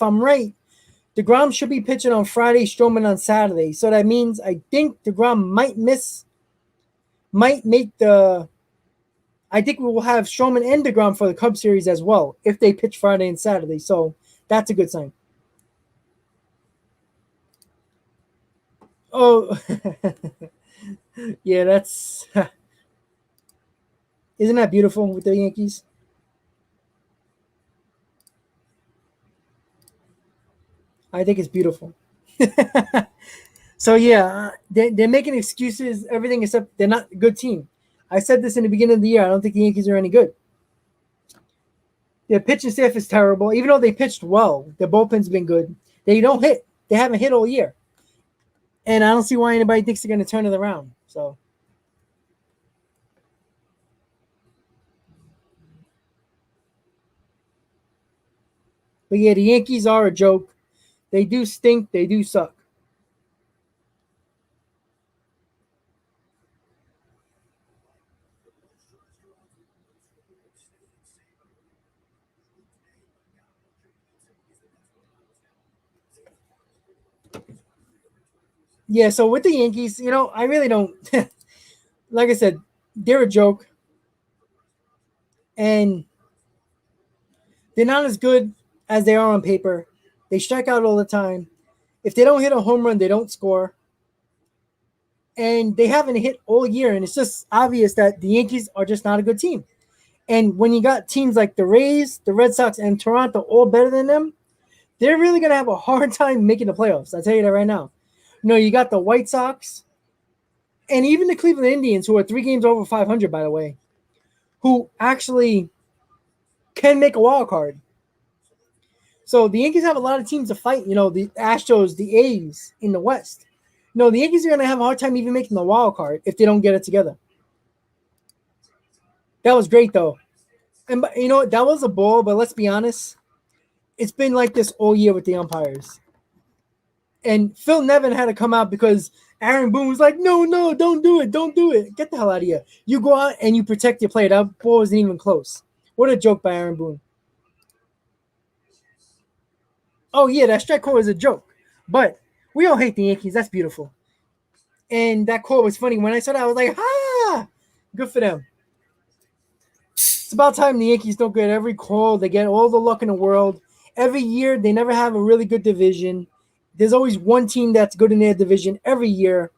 I'm right, DeGrom should be pitching on Friday, Stroman on Saturday. So that means I think DeGrom might make the. I think we will have Stroman and DeGrom for the Cubs series as well if they pitch Friday and Saturday. So that's a good sign. Oh, yeah, that's. Isn't that beautiful with the Yankees? I think it's beautiful. So yeah, they're making excuses, everything except they're not a good team. I said this in the beginning of the year. I don't think the Yankees are any good. Their pitching staff is terrible. Even though they pitched well, their bullpen's been good. They don't hit. They haven't hit all year, and I don't see why anybody thinks they're going to turn it around. So, but yeah, the Yankees are a joke. They do stink. They do suck. Yeah, so with the Yankees, I really don't. Like I said, they're a joke, and they're not as good as they are on paper. They strike out all the time. If they don't hit a home run, they don't score. And they haven't hit all year, and it's just obvious that the Yankees are just not a good team. And when you got teams like the Rays, the Red Sox, and Toronto all better than them, they're really going to have a hard time making the playoffs. I'll tell you that right now. You got the White Sox and even the Cleveland Indians, who are 3 games over 500, by the way, who actually can make a wild card. So the Yankees have a lot of teams to fight. The Astros, the A's in the West. No, the Yankees are going to have a hard time even making the wild card if they don't get it together. That was great, though. And that was a ball, but let's be honest. It's been like this all year with the umpires. And Phil Nevin had to come out because Aaron Boone was like, no, don't do it. Don't do it. Get the hell out of here. You go out and you protect your player. That ball wasn't even close. What a joke by Aaron Boone. Oh, yeah, that strike call is a joke. But we all hate the Yankees. That's beautiful. And that call was funny. When I saw that, I was like, ah, good for them. It's about time the Yankees don't get every call. They get all the luck in the world. Every year, they never have a really good division. There's always one team that's good in their division every year.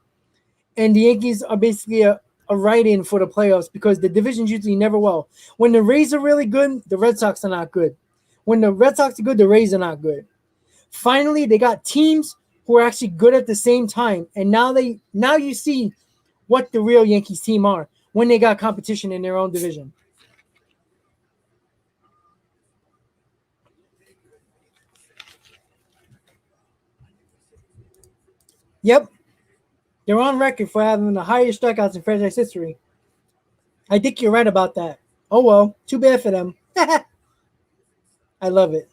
And the Yankees are basically a write-in for the playoffs because the division's usually never well. When the Rays are really good, the Red Sox are not good. When the Red Sox are good, the Rays are not good. Finally, they got teams who are actually good at the same time. And now you see what the real Yankees team are when they got competition in their own division. Yep. They're on record for having the highest strikeouts in franchise history. I think you're right about that. Oh, well. Too bad for them. I love it.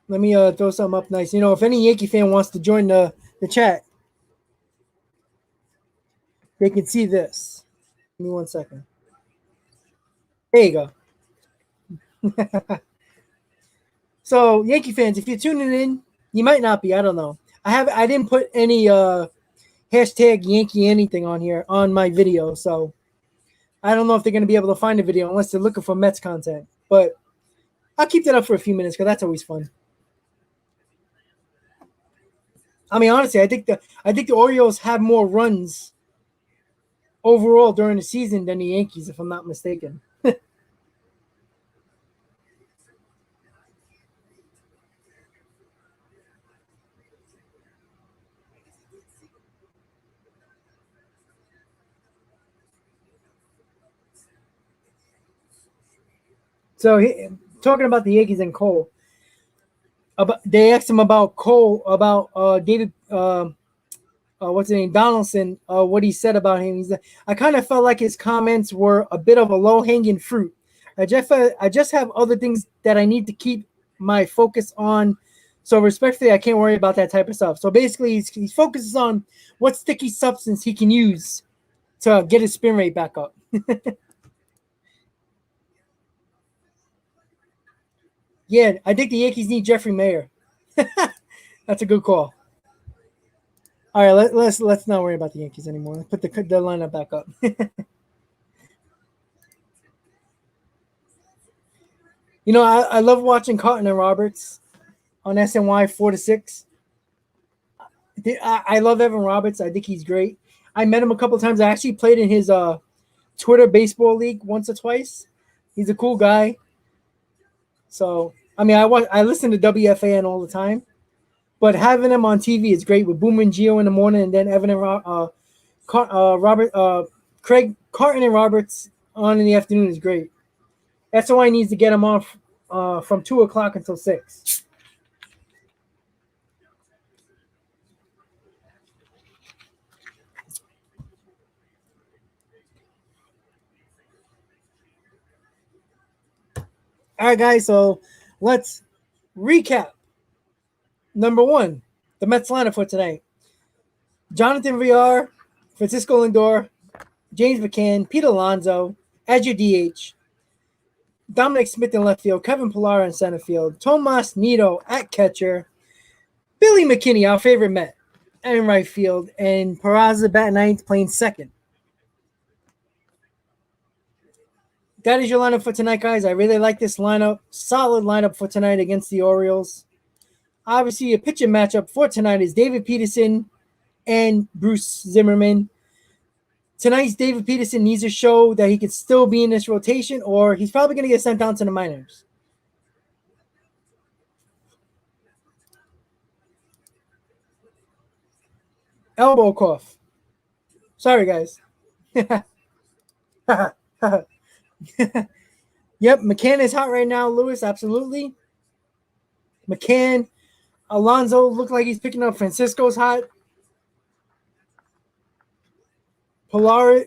Let me throw something up nice. If any Yankee fan wants to join the chat, they can see this. Give me 1 second. There you go. So, Yankee fans, if you're tuning in, you might not be. I don't know. I didn't put any hashtag Yankee anything on here on my video, so I don't know if they're going to be able to find the video unless they're looking for Mets content. But I'll keep that up for a few minutes because that's always fun. I mean, honestly, I think the Orioles have more runs overall during the season than the Yankees, if I'm not mistaken. So, talking about the Yankees and Cole, they asked him about Cole, about David, what's his name, Donaldson, what he said about him. I kind of felt like his comments were a bit of a low hanging fruit. I just have other things that I need to keep my focus on. So respectfully, I can't worry about that type of stuff. So basically, he focuses on what sticky substance he can use to get his spin rate back up. Yeah, I think the Yankees need Jeffrey Mayer. That's a good call. All right, let's not worry about the Yankees anymore. Let's put the lineup back up. I love watching Cotton and Roberts on SNY 4 to 6. I love Evan Roberts. I think he's great. I met him a couple of times. I actually played in his Twitter baseball league once or twice. He's a cool guy. So I mean, I listen to WFAN all the time, but having him on TV is great with Boom and Geo in the morning, and then Evan and Robert, Craig Carton and Roberts on in the afternoon is great. That's why he needs to get him off from 2 o'clock until 6. All right, guys. So let's recap. Number one, the Mets lineup for tonight: Jonathan Villar, Francisco Lindor, James McCann, Pete Alonso as your DH, Dominic Smith in left field, Kevin Pillar in center field, Tomas Nido at catcher, Billy McKinney, our favorite Met, in right field, and Peraza batting ninth, playing second. That is your lineup for tonight, guys. I really like this lineup. Solid lineup for tonight against the Orioles. Obviously, a pitching matchup for tonight is David Peterson and Bruce Zimmerman. Tonight's David Peterson needs to show that he could still be in this rotation, or he's probably going to get sent down to the minors. Elbow cough. Sorry, guys. Yep, McCann is hot right now, Lewis. Absolutely. McCann. Alonso looked like he's picking up. Francisco's hot. Pilar,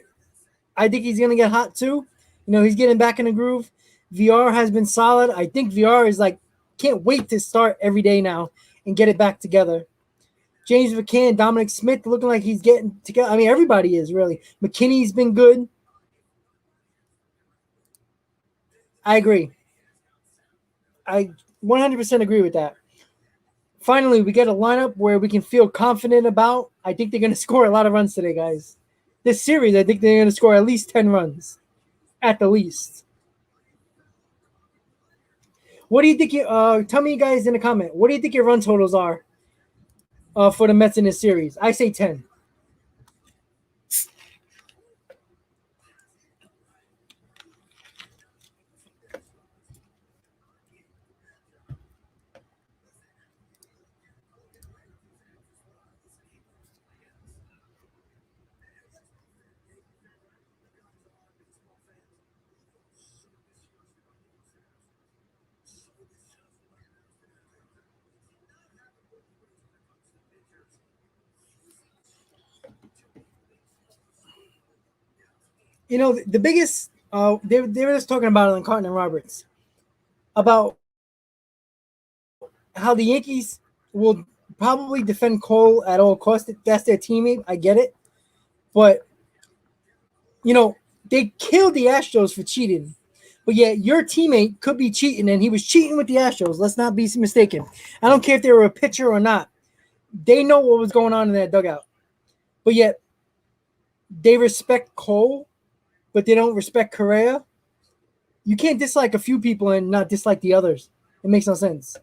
I think he's going to get hot too. He's getting back in the groove. VR has been solid. I think VR is can't wait to start every day now and get it back together. James McCann, Dominic Smith looking like he's getting together. I mean, everybody is really. McKinney's been good. I agree. I 100% agree with that. Finally, we get a lineup where we can feel confident about. I think they're going to score a lot of runs today, guys. This series, I think they're going to score at least 10 runs. At the least. What do you think? Tell me, guys, in the comment. What do you think your run totals are for the Mets in this series? I say 10. The biggest, they were just talking about it on Carton and Roberts, about how the Yankees will probably defend Cole at all costs. That's their teammate. I get it. But, they killed the Astros for cheating. But yet your teammate could be cheating, and he was cheating with the Astros. Let's not be mistaken. I don't care if they were a pitcher or not. They know what was going on in that dugout. But yet they respect Cole, but they don't respect Correa. You can't dislike a few people and not dislike the others. It makes no sense.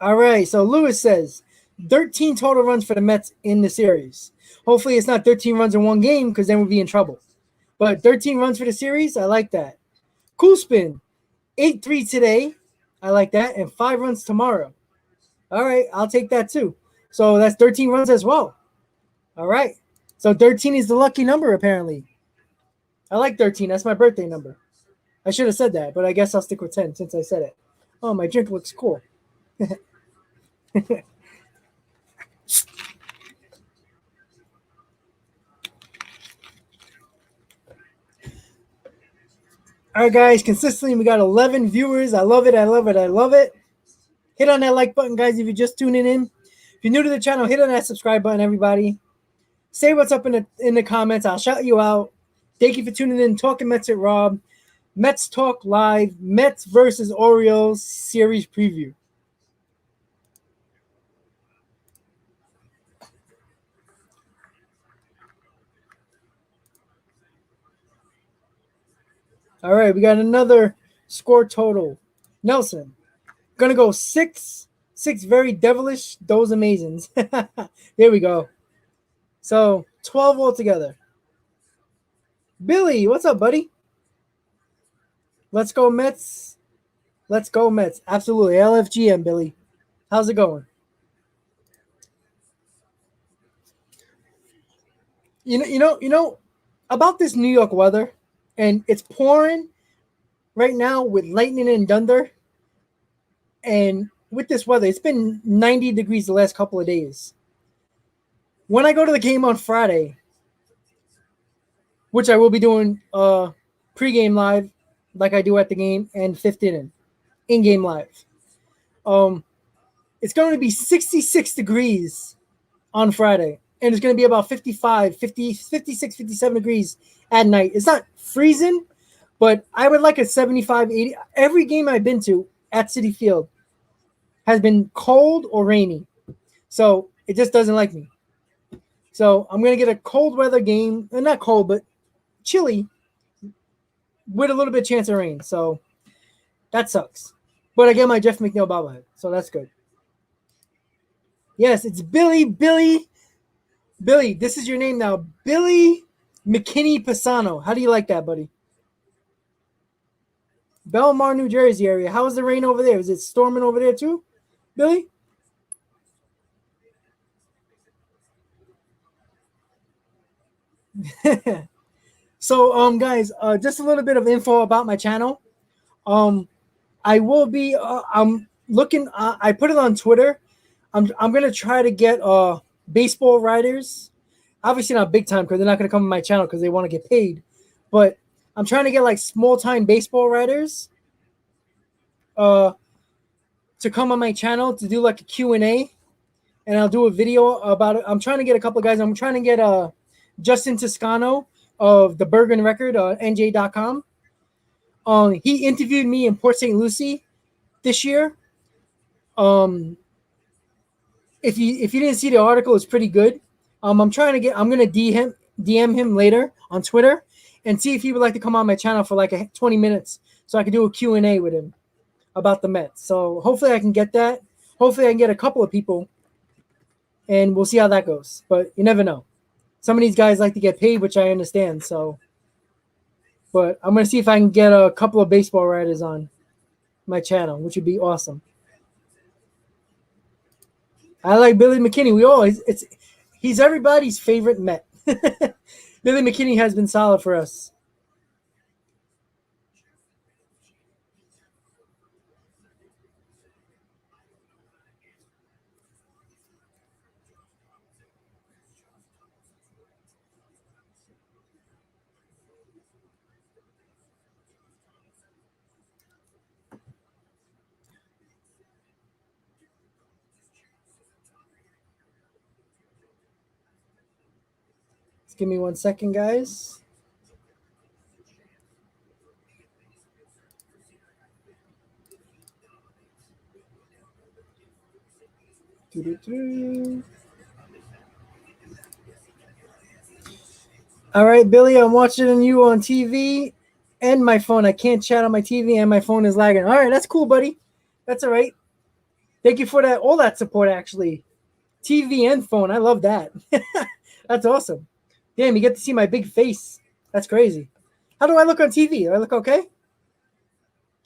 All right, so Lewis says 13 total runs for the Mets in the series. Hopefully it's not 13 runs in one game because then we'll be in trouble. But 13 runs for the series, I like that. Cool spin, 8-3 today. I like that. And 5 runs tomorrow. All right, I'll take that too. So that's 13 runs as well. All right. So 13 is the lucky number, apparently. I like 13. That's my birthday number. I should have said that, but I guess I'll stick with 10 since I said it. Oh, my drink looks cool. All right, guys. Consistently, we got 11 viewers. I love it. I love it. I love it. Hit on that like button, guys, if you're just tuning in. If you're new to the channel, hit on that subscribe button, everybody. Say what's up in the comments. I'll shout you out. Thank you for tuning in. Talking Mets at Rob. Mets Talk Live. Mets versus Orioles series preview. All right, we got another score total. Nelson, gonna go 6 very devilish. Those amazings. There we go. So 12 altogether. Billy, what's up, buddy? Let's go Mets. Let's go Mets. Absolutely. LFGM, Billy. How's it going? You know about this New York weather, and it's pouring right now with lightning and thunder. And with this weather, it's been 90 degrees the last couple of days. When I go to the game on Friday, which I will be doing pregame live like I do at the game and fifth inning, in-game live. It's going to be 66 degrees on Friday, and it's going to be about 55, 50, 56, 57 degrees at night. It's not freezing, but I would like a 75, 80. Every game I've been to, at Citi Field has been cold or rainy. So it just doesn't like me. So I'm going to get a cold weather game. Not cold, but chilly with a little bit of chance of rain. So that sucks. But I get my Jeff McNeil bobblehead. So that's good. Yes, it's Billy. Billy, this is your name now. Billy McKinney Pisano. How do you like that, buddy? Belmar, New Jersey area. How is the rain over there? Is it storming over there too, Billy? So, guys, just a little bit of info about my channel. Um, I will be. I'm looking. I put it on Twitter. I'm gonna try to get baseball writers. Obviously not big time because they're not gonna come on my channel because they want to get paid. But I'm trying to get like small time baseball writers uh to come on my channel to do like a Q&A, and I'll do a video about it. I'm trying to get a couple of guys. I'm trying to get Justin Toscano of the Bergen Record, NJ.com. He interviewed me in Port St. Lucie this year. Um, if you didn't see the article, it's pretty good. I'm trying to get. I'm gonna DM him later on Twitter and see if he would like to come on my channel for like 20 minutes so I can do a Q&A with him about the Mets. So hopefully I can get that. Hopefully I can get a couple of people, and we'll see how that goes. But you never know. Some of these guys like to get paid, which I understand. So, but I'm gonna see if I can get a couple of baseball writers on my channel, which would be awesome. I like Billy McKinney. He's everybody's favorite Met. Billy McKinney has been solid for us. Just give me 1 second, guys. All right, Billy, I'm watching you on TV and my phone. I can't chat on my TV and my phone is lagging. All right, that's cool, buddy. That's all right. Thank you for that. All that support, actually. TV and phone. I love that. That's awesome. Damn, you get to see my big face. That's crazy. How do I look on TV? Do I look okay?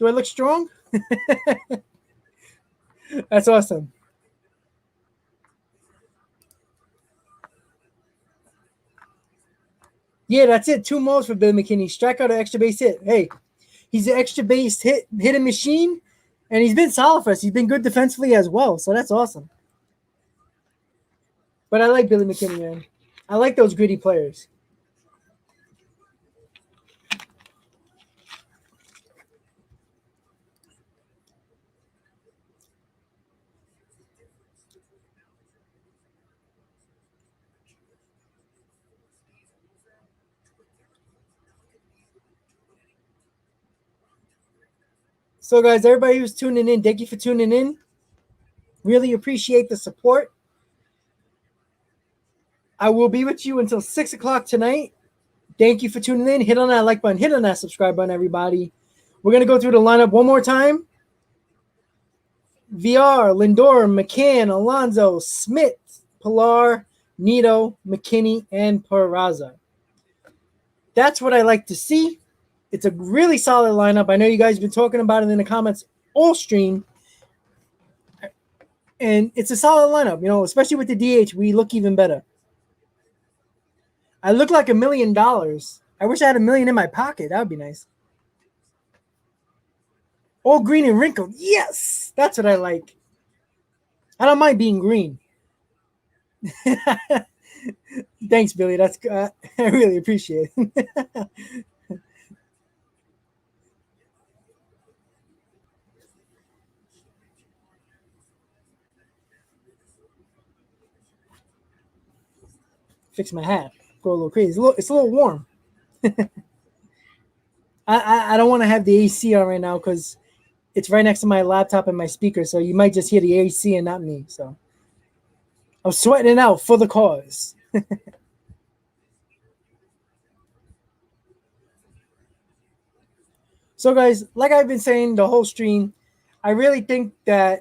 Do I look strong? That's awesome. Yeah, that's it. 2 modes for Bill McKinney. Strike out an extra base hit. Hey, he's an extra base hitting machine, and he's been solid for us. He's been good defensively as well, so that's awesome. But I like Billy McKinney, man. I like those gritty players. So, guys, everybody who's tuning in, thank you for tuning in. Really appreciate the support. I will be with you until 6 o'clock tonight. Thank you for tuning in. Hit on that like button. Hit on that subscribe button, everybody. We're going to go through the lineup one more time. VR, Lindor, McCann, Alonso, Smith, Pilar, Nito, McKinney, and Peraza. That's what I like to see. It's a really solid lineup. I know you guys have been talking about it in the comments all stream. And it's a solid lineup, especially with the DH. We look even better. I look like $1 million. I wish I had $1 million in my pocket. That would be nice. All green and wrinkled. Yes, that's what I like. I don't mind being green. Thanks, Billy. That's I really appreciate it. Fix my hat. Go a little crazy. It's a little warm. I don't want to have the AC on right now because it's right next to my laptop and my speaker, so you might just hear the AC and not me. So I'm sweating it out for the cause. So, guys, like I've been saying the whole stream, I really think that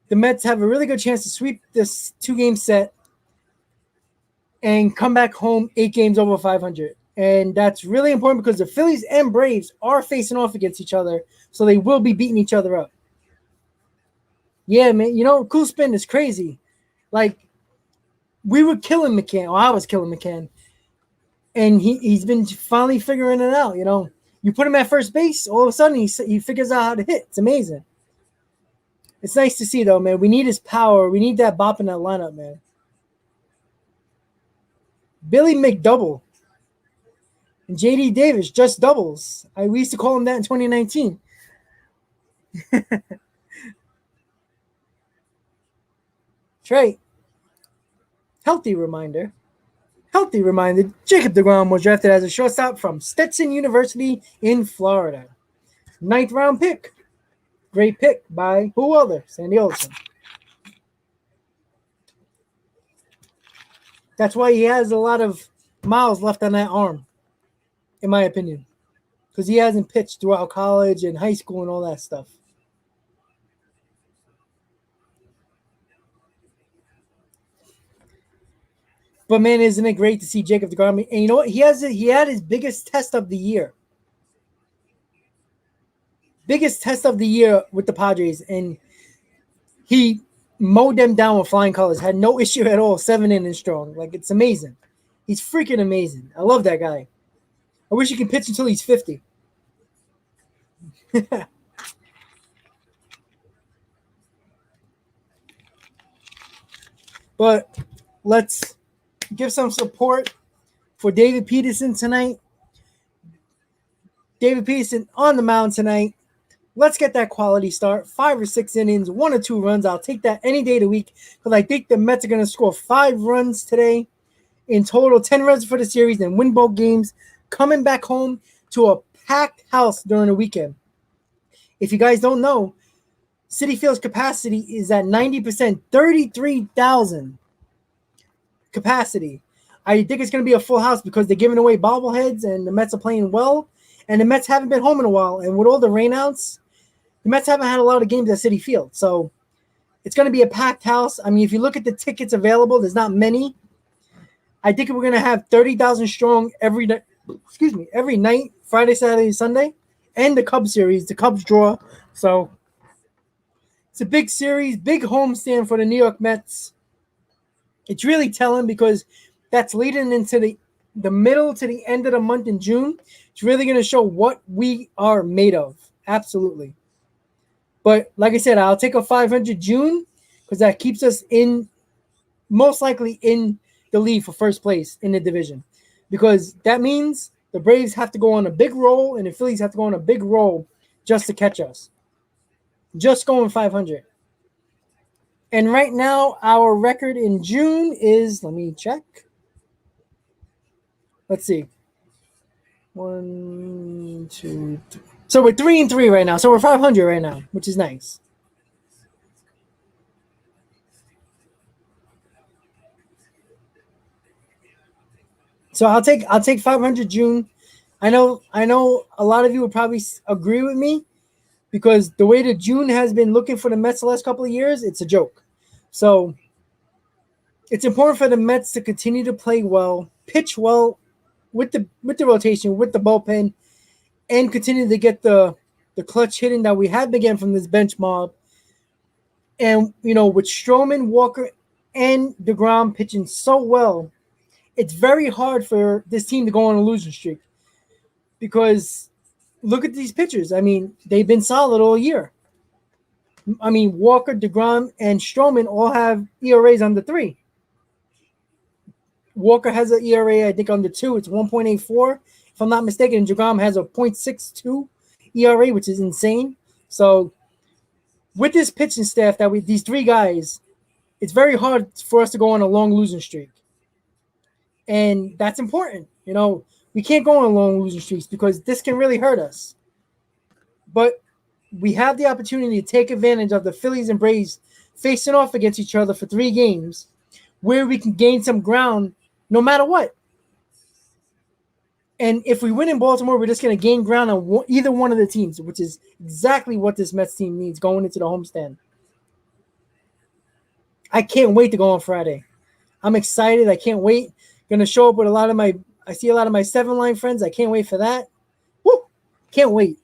the Mets have a really good chance to sweep this 2-game set and come back home 8 games over 500. And that's really important because the Phillies and Braves are facing off against each other, so they will be beating each other up. Yeah, man. Cool Spin is crazy. Like, we were killing McCann, or I was killing McCann, and he's been finally figuring it out. You put him at first base, all of a sudden he figures out how to hit. It's amazing. It's nice to see, though, man. We need his power. We need that bop in that lineup, man. Billy McDouble and JD Davis just doubles. We used to call him that in 2019. Trey, healthy reminder. Jacob deGrom was drafted as a shortstop from Stetson University in Florida. 9th-round pick. Great pick by who other? Sandy Olson. That's why he has a lot of miles left on that arm, in my opinion. Because he hasn't pitched throughout college and high school and all that stuff. But, man, isn't it great to see Jacob deGrom? And you know what? He had his biggest test of the year. Biggest test of the year with the Padres. And he mowed them down with flying colors. Had no issue at all. 7 innings strong. Like, it's amazing. He's freaking amazing. I love that guy. I wish he could pitch until he's 50. But let's give some support for David Peterson tonight. David Peterson on the mound tonight. Let's get that quality start. 5 or 6 innings, 1 or 2 runs. I'll take that any day of the week because I think the Mets are going to score 5 runs today. In total, 10 runs for the series and win both games. Coming back home to a packed house during the weekend. If you guys don't know, Citi Field's capacity is at 90%, 33,000 capacity. I think it's going to be a full house because they're giving away bobbleheads and the Mets are playing well. And the Mets haven't been home in a while. And with all the rainouts, the Mets haven't had a lot of games at Citi Field. So it's going to be a packed house. I mean, if you look at the tickets available, there's not many. I think we're going to have 30,000 strong every night, Friday, Saturday, Sunday, and the Cubs series, the Cubs draw. So it's a big series, big homestand for the New York Mets. It's really telling because that's leading into the middle to the end of the month in June. It's really going to show what we are made of. Absolutely. But like I said, I'll take a 500 June because that keeps us most likely in the lead for first place in the division. Because that means the Braves have to go on a big roll and the Phillies have to go on a big roll just to catch us. Just going 500. And right now, our record in June is, let me check. Let's see. 1, 2, 3. So we're 3-3 right now. So we're 500 right now, which is nice. So I'll take 500 June. I know a lot of you would probably agree with me because the way that June has been looking for the Mets the last couple of years, it's a joke. So it's important for the Mets to continue to play well, pitch well with the rotation, with the bullpen, and continue to get the clutch hitting that we have been getting from this bench mob. And, with Stroman, Walker, and deGrom pitching so well, it's very hard for this team to go on a losing streak because look at these pitchers. I mean, they've been solid all year. I mean, Walker, deGrom, and Stroman all have ERAs under 3. Walker has an ERA, I think, under 2. It's 1.84. If I'm not mistaken, deGrom has a 0.62 ERA, which is insane. So with this pitching staff these 3 guys, it's very hard for us to go on a long losing streak. And that's important. We can't go on long losing streaks because this can really hurt us. But we have the opportunity to take advantage of the Phillies and Braves facing off against each other for 3 games, where we can gain some ground no matter what. And if we win in Baltimore, we're just going to gain ground on either one of the teams, which is exactly what this Mets team needs going into the homestand. I can't wait to go on Friday. I'm excited. I can't wait. Going to show up with I see a lot of my 7-line friends. I can't wait for that. Woo! Can't wait.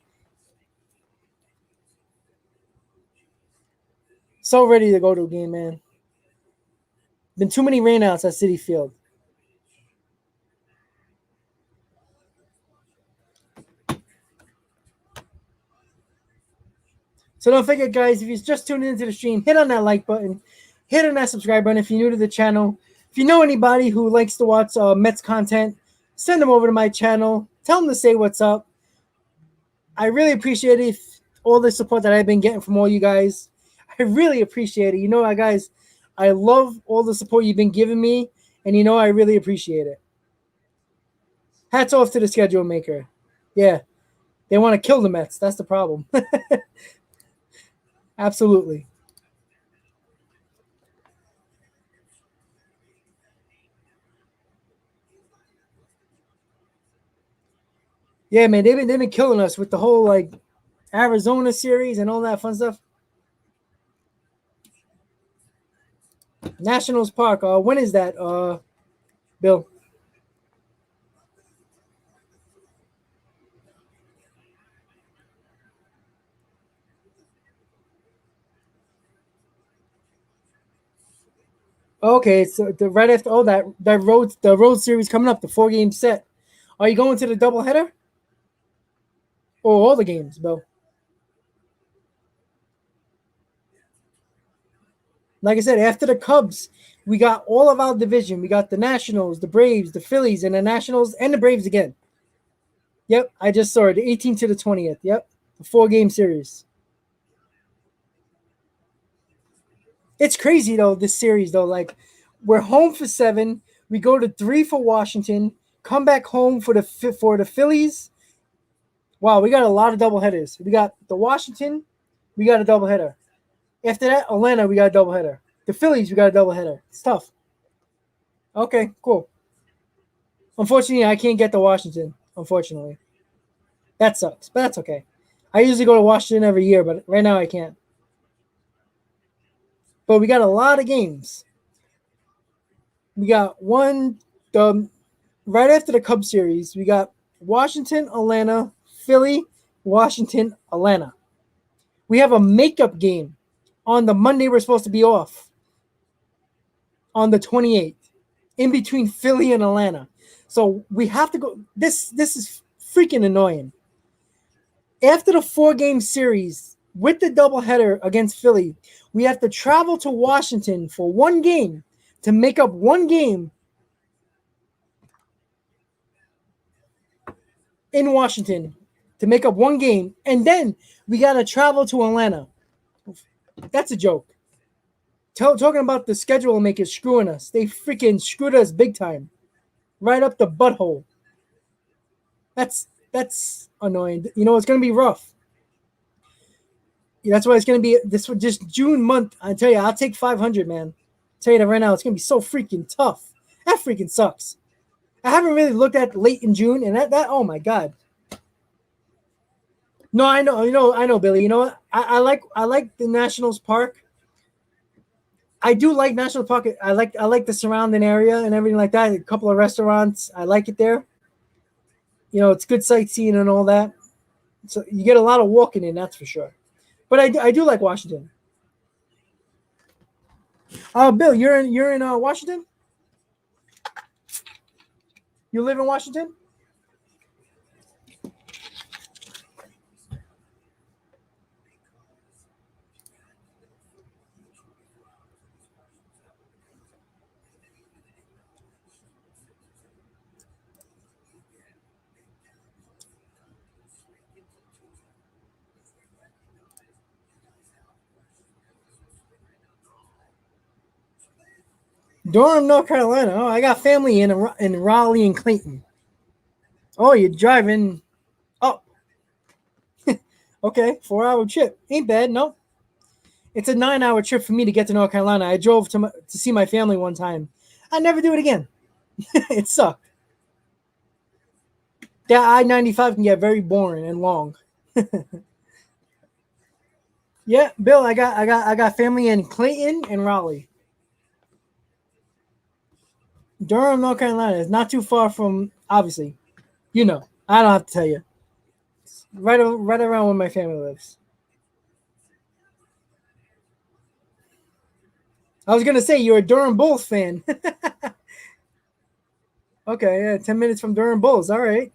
So ready to go to a game, man. Been too many rainouts at Citi Field. So don't forget, guys, if you're just tuning into the stream, hit on that like button, hit on that subscribe button if you're new to the channel. If you know anybody who likes to watch Mets content, send them over to my channel. Tell them to say what's up. I really appreciate it. All the support that I've been getting from all you guys. I really appreciate it. You know, guys, I love all the support you've been giving me, and you know I really appreciate it. Hats off to the schedule maker. Yeah, they want to kill the Mets. That's the problem. Absolutely. Yeah, man, they've been killing us with the whole like Arizona series and all that fun stuff. Nationals Park. When is that, Bill? Okay, so right after the road series coming up, the 4-game set. Are you going to the doubleheader or all the games, Bill? Like I said, after the Cubs, we got all of our division. We got the Nationals, the Braves, the Phillies, and the Nationals and the Braves again. Yep, I just saw it. The 18th to the 20th. Yep, the 4-game series. It's crazy though. This series though, like we're home for 7. We go to 3 for Washington. Come back home for the Phillies. Wow, we got a lot of doubleheaders. We got the Washington. We got a doubleheader. After that, Atlanta, we got a doubleheader. The Phillies, we got a doubleheader. It's tough. Okay, cool. Unfortunately, I can't get to Washington. Unfortunately, that sucks, but that's okay. I usually go to Washington every year, but right now I can't. But we got a lot of games. We got right after the Cubs series. We got Washington, Atlanta, Philly, Washington, Atlanta. We have a makeup game on the Monday we're supposed to be off on the 28th, in between Philly and Atlanta. So we have to go. This is freaking annoying. After the 4-game series with the doubleheader against Philly, we have to travel to Washington for 1 game to make up 1 game in Washington to make up 1 game, and then we got to travel to Atlanta. That's a joke. Talking about the schedule makers screwing us. They freaking screwed us big time. Right up the butthole. That's annoying. You know, it's going to be rough. That's why it's going to be this just June month. I tell you, I'll take 500, man. I'll tell you that right now, it's going to be so freaking tough. That freaking sucks. I haven't really looked at late in June, and that oh my god. No, I know, Billy. You know what? I like the Nationals Park. I do like National Park. I like the surrounding area and everything like that. A couple of restaurants. I like it there. You know, it's good sightseeing and all that. So you get a lot of walking in, that's for sure. But I do like Washington. Bill, you're in Washington? You live in Washington? Durham, North Carolina. Oh, I got family in Raleigh and Clayton. Oh, you're driving up. Okay, 4 hour trip. Ain't bad, no. It's a 9 hour trip for me to get to North Carolina. I drove to see my family one time. I never do it again. It sucked. That I-95 can get very boring and long. Yeah, Bill, I got family in Clayton and Raleigh. Durham, North Carolina is not too far from, obviously. You know, I don't have to tell you. Right around where my family lives. I was gonna say you're a Durham Bulls fan. Okay, yeah, 10 minutes from Durham Bulls. All right.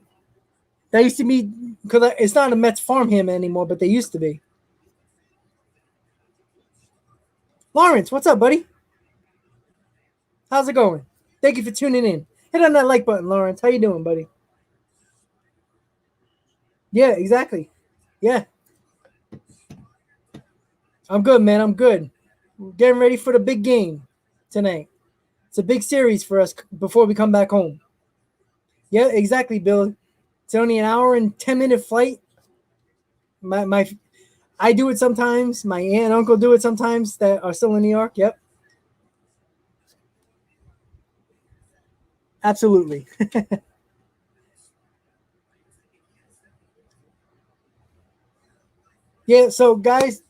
That used to be because it's not a Mets farmhand anymore, but they used to be. Lawrence, what's up, buddy? How's it going? Thank you for tuning in. Hit on that like button, Lawrence. How you doing, buddy? Yeah, exactly. Yeah, I'm good, man. I'm good. Getting ready for the big game tonight. It's a big series for us before we come back home. Yeah, exactly, Bill. It's only an hour and 10 minute flight. My I do it sometimes. My aunt and uncle do it sometimes that are still in New York. Yep, absolutely. Yeah, so guys,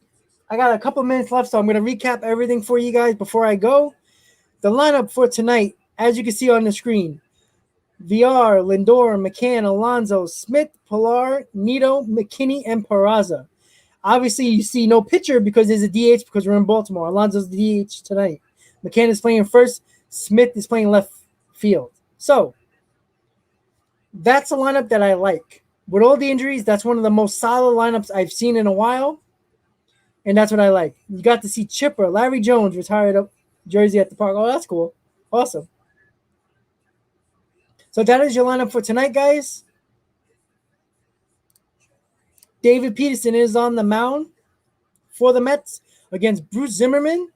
I got a couple minutes left, so I'm gonna recap everything for you guys before I go. The lineup for tonight, as you can see on the screen: VR, Lindor, McCann, Alonso, Smith, Pilar, Nito, McKinney, and Peraza. Obviously, you see no pitcher because there's a DH because we're in Baltimore. Alonso's the DH tonight. McCann is playing first. Smith is playing left field. So that's a lineup that I like. With all the injuries, that's one of the most solid lineups I've seen in a while, and that's what I like. You got to see Chipper, Larry Jones retired up jersey at the park. Oh, that's cool. Awesome. So that is your lineup for tonight, guys. David Peterson is on the mound for the Mets against Bruce Zimmerman.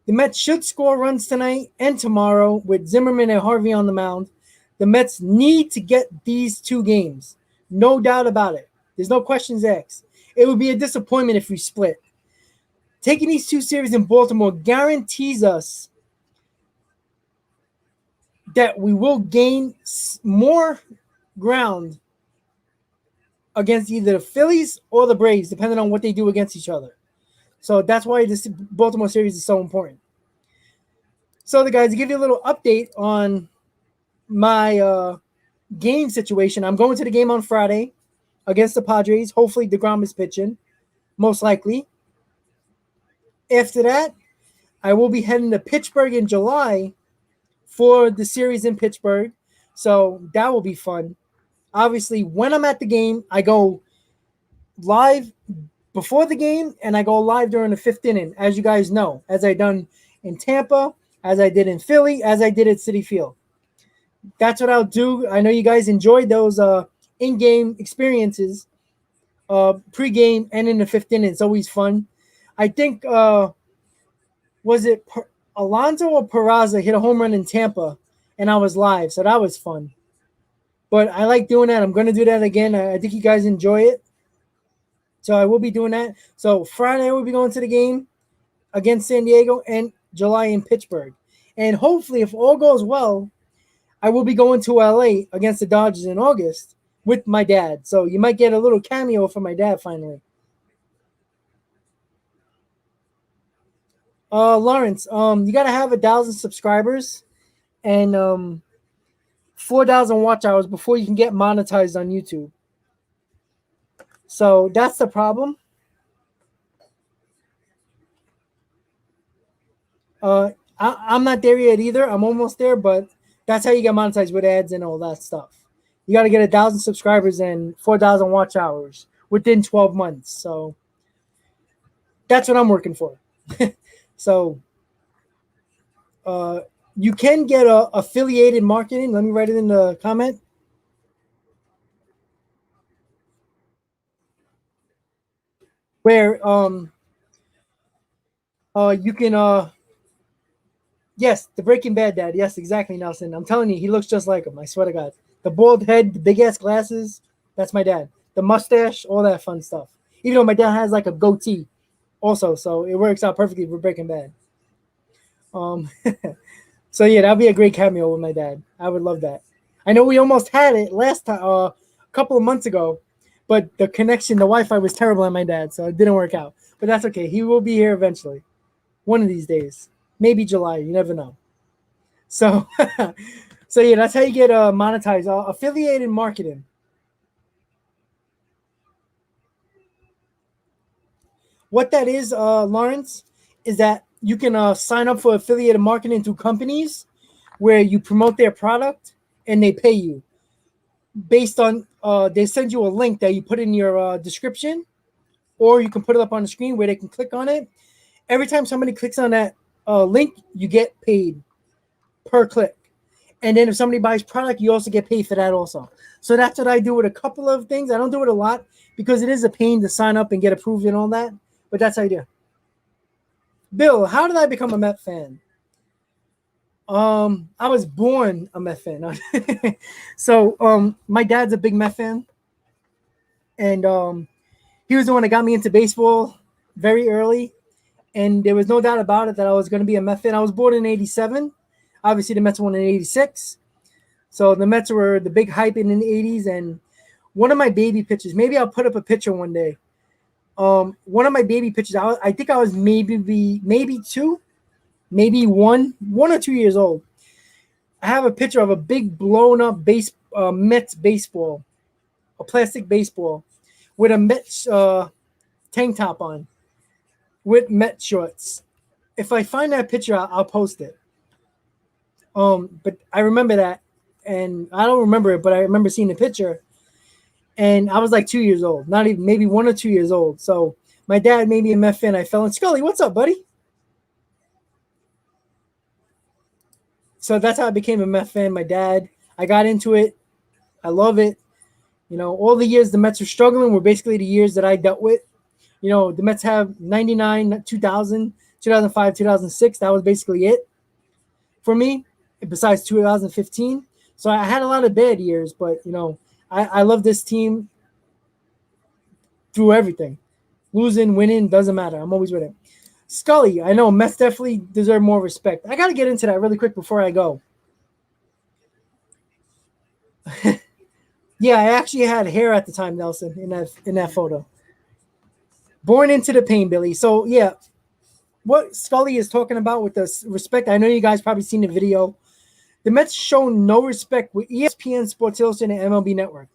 The Mets should score runs tonight and tomorrow with Zimmerman and Harvey on the mound. The Mets need to get these two games. No doubt about it. There's no questions asked. It would be a disappointment if we split. Taking these two series in Baltimore guarantees us that we will gain more ground against either the Phillies or the Braves, depending on what they do against each other. So that's why this Baltimore series is so important. So, the guys, to give you a little update on my game situation, I'm going to the game on Friday against the Padres. Hopefully, DeGrom is pitching, most likely. After that, I will be heading to Pittsburgh in July for the series in Pittsburgh. So that will be fun. Obviously, when I'm at the game, I go live before the game and I go live during the fifth inning, as you guys know, as I done in Tampa, as I did in Philly, as I did at Citi Field. That's what I'll do. I know you guys enjoyed those in-game experiences, pre-game and in the fifth inning. It's always fun. I think was it Alonso or Peraza hit a home run in Tampa, and I was live, so that was fun. But I like doing that. I'm going to do that again. I think you guys enjoy it. So I will be doing that. So Friday, I will be going to the game against San Diego and July in Pittsburgh. And hopefully, if all goes well, I will be going to LA against the Dodgers in August with my dad. So you might get a little cameo from my dad finally. Lawrence, you got to have 1,000 subscribers and 4,000 watch hours before you can get monetized on YouTube. So that's the problem. I'm not there yet either. I'm almost there, but that's how you get monetized with ads and all that stuff. You got to get 1,000 subscribers and 4,000 watch hours within 12 months. So that's what I'm working for. So you can get affiliated marketing. Let me write it in the comment. Where you can yes, the Breaking Bad dad. Yes, exactly, Nelson. I'm telling you, he looks just like him. I swear to God. The bald head, the big ass glasses. That's my dad. The mustache, all that fun stuff. Even though my dad has like a goatee also, so it works out perfectly for Breaking Bad. Um, so yeah, that'd be a great cameo with my dad. I would love that. I know we almost had it last time, a couple of months ago, but the connection, the Wi-Fi was terrible on my dad, so it didn't work out. But that's okay. He will be here eventually, one of these days, maybe July. You never know. So, so yeah, that's how you get monetized. Affiliated marketing. What that is, Lawrence, is that you can sign up for affiliated marketing through companies where you promote their product and they pay you based on they send you a link that you put in your description, or you can put it up on the screen where they can click on it. Every time somebody clicks on that link, you get paid per click. And then if somebody buys product, you also get paid for that also. So that's what I do with a couple of things. I don't do it a lot because it is a pain to sign up and get approved and all that. But that's how I do. Bill, how did I become a Met fan? I was born a Met fan. So my dad's a big Met fan, and he was the one that got me into baseball very early. And there was no doubt about it that I was going to be a Met fan. I was born in '87. Obviously, the Mets won in '86. So the Mets were the big hype in the '80s. And one of my baby pictures, maybe I'll put up a picture one day. One of my baby pictures, I think I was maybe two, maybe one or 2 years old. I have a picture of a big blown up Mets baseball, a plastic baseball, with a Mets tank top on, with Mets shorts. If I find that picture, I'll post it. But I remember that, and I don't remember it, but I remember seeing the picture, and I was like 2 years old, not even maybe 1 or 2 years old. So my dad made me a Met fan. I fell in. Scully, what's up, buddy? So that's how I became a Met fan. My dad, I got into it. I love it. You know, all the years the Mets were struggling were basically the years that I dealt with. You know, the Mets have 99, 2000, 2005, 2006. That was basically it for me, besides 2015. So I had a lot of bad years, but, you know, I love this team through everything. Losing, winning, doesn't matter. I'm always with it. Scully, I know Mets definitely deserve more respect. I got to get into that really quick before I go. Yeah, I actually had hair at the time, Nelson, in that photo. Born into the pain, Billy. So yeah, what Scully is talking about with the respect, I know you guys probably seen the video. The Mets show no respect with ESPN, Sports Illustrated, and MLB Network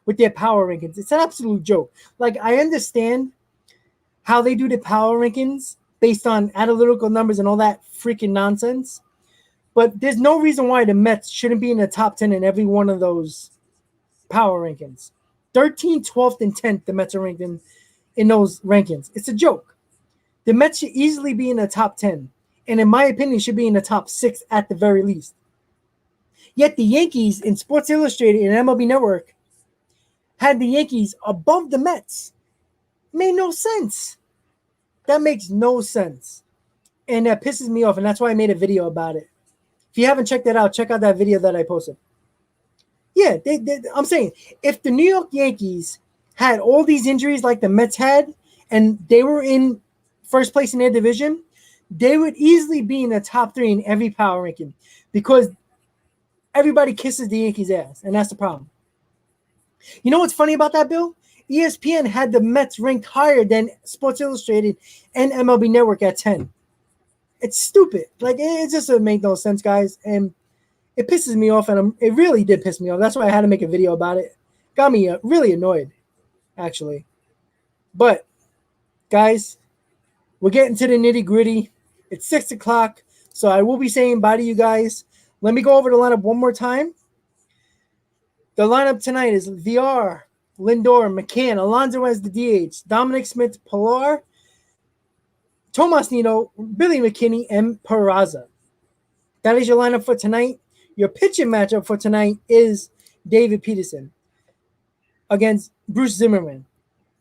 with their power rankings. It's an absolute joke. Like, I understand how they do the power rankings based on analytical numbers and all that freaking nonsense, but there's no reason why the Mets shouldn't be in the top 10 in every one of those power rankings. 13th, 12th, and 10th, the Mets are ranked in those rankings. It's a joke. The Mets should easily be in the top 10, and in my opinion, should be in the top 6 at the very least. Yet the Yankees in Sports Illustrated and MLB Network had the Yankees above the Mets. Made no sense. That makes no sense. And that pisses me off, and that's why I made a video about it. If you haven't checked that out, check out that video that I posted. Yeah, I'm saying, if the New York Yankees had all these injuries like the Mets had, and they were in first place in their division, they would easily be in the top 3 in every power ranking because everybody kisses the Yankees' ass, and that's the problem. You know what's funny about that, Bill? ESPN had the Mets ranked higher than Sports Illustrated and MLB Network at 10. It's stupid. Like, it just doesn't make no sense, guys. And it pisses me off, and it really did piss me off. That's why I had to make a video about it. Got me really annoyed, actually. But, guys, we're getting to the nitty-gritty. It's 6 o'clock, so I will be saying bye to you guys. Let me go over the lineup one more time. The lineup tonight is VR, Lindor, McCann, Alonso as the DH, Dominic Smith, Pilar, Tomas Nido, Billy McKinney, and Peraza. That is your lineup for tonight. Your pitching matchup for tonight is David Peterson against Bruce Zimmerman.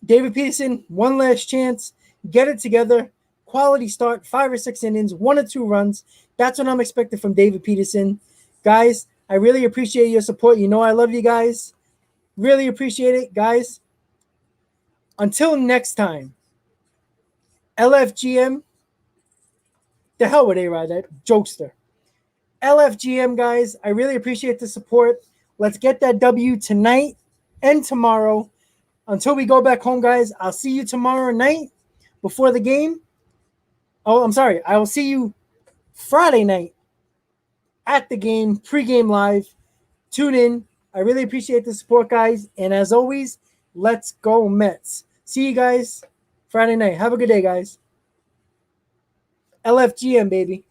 David Peterson, one last chance. Get it together. Quality start, 5 or 6 innings, 1 or 2 runs. That's what I'm expecting from David Peterson. Guys, I really appreciate your support. You know I love you guys. Really appreciate it, guys. Until next time, LFGM, the hell with A-Rod, that jokester. LFGM, guys, I really appreciate the support. Let's get that W tonight and tomorrow. Until we go back home, guys, I'll see you tomorrow night before the game. Oh, I'm sorry. I will see you Friday night at the game, pregame live. Tune in. I really appreciate the support, guys. And as always, let's go Mets. See you guys Friday night. Have a good day, guys. LFGM, baby.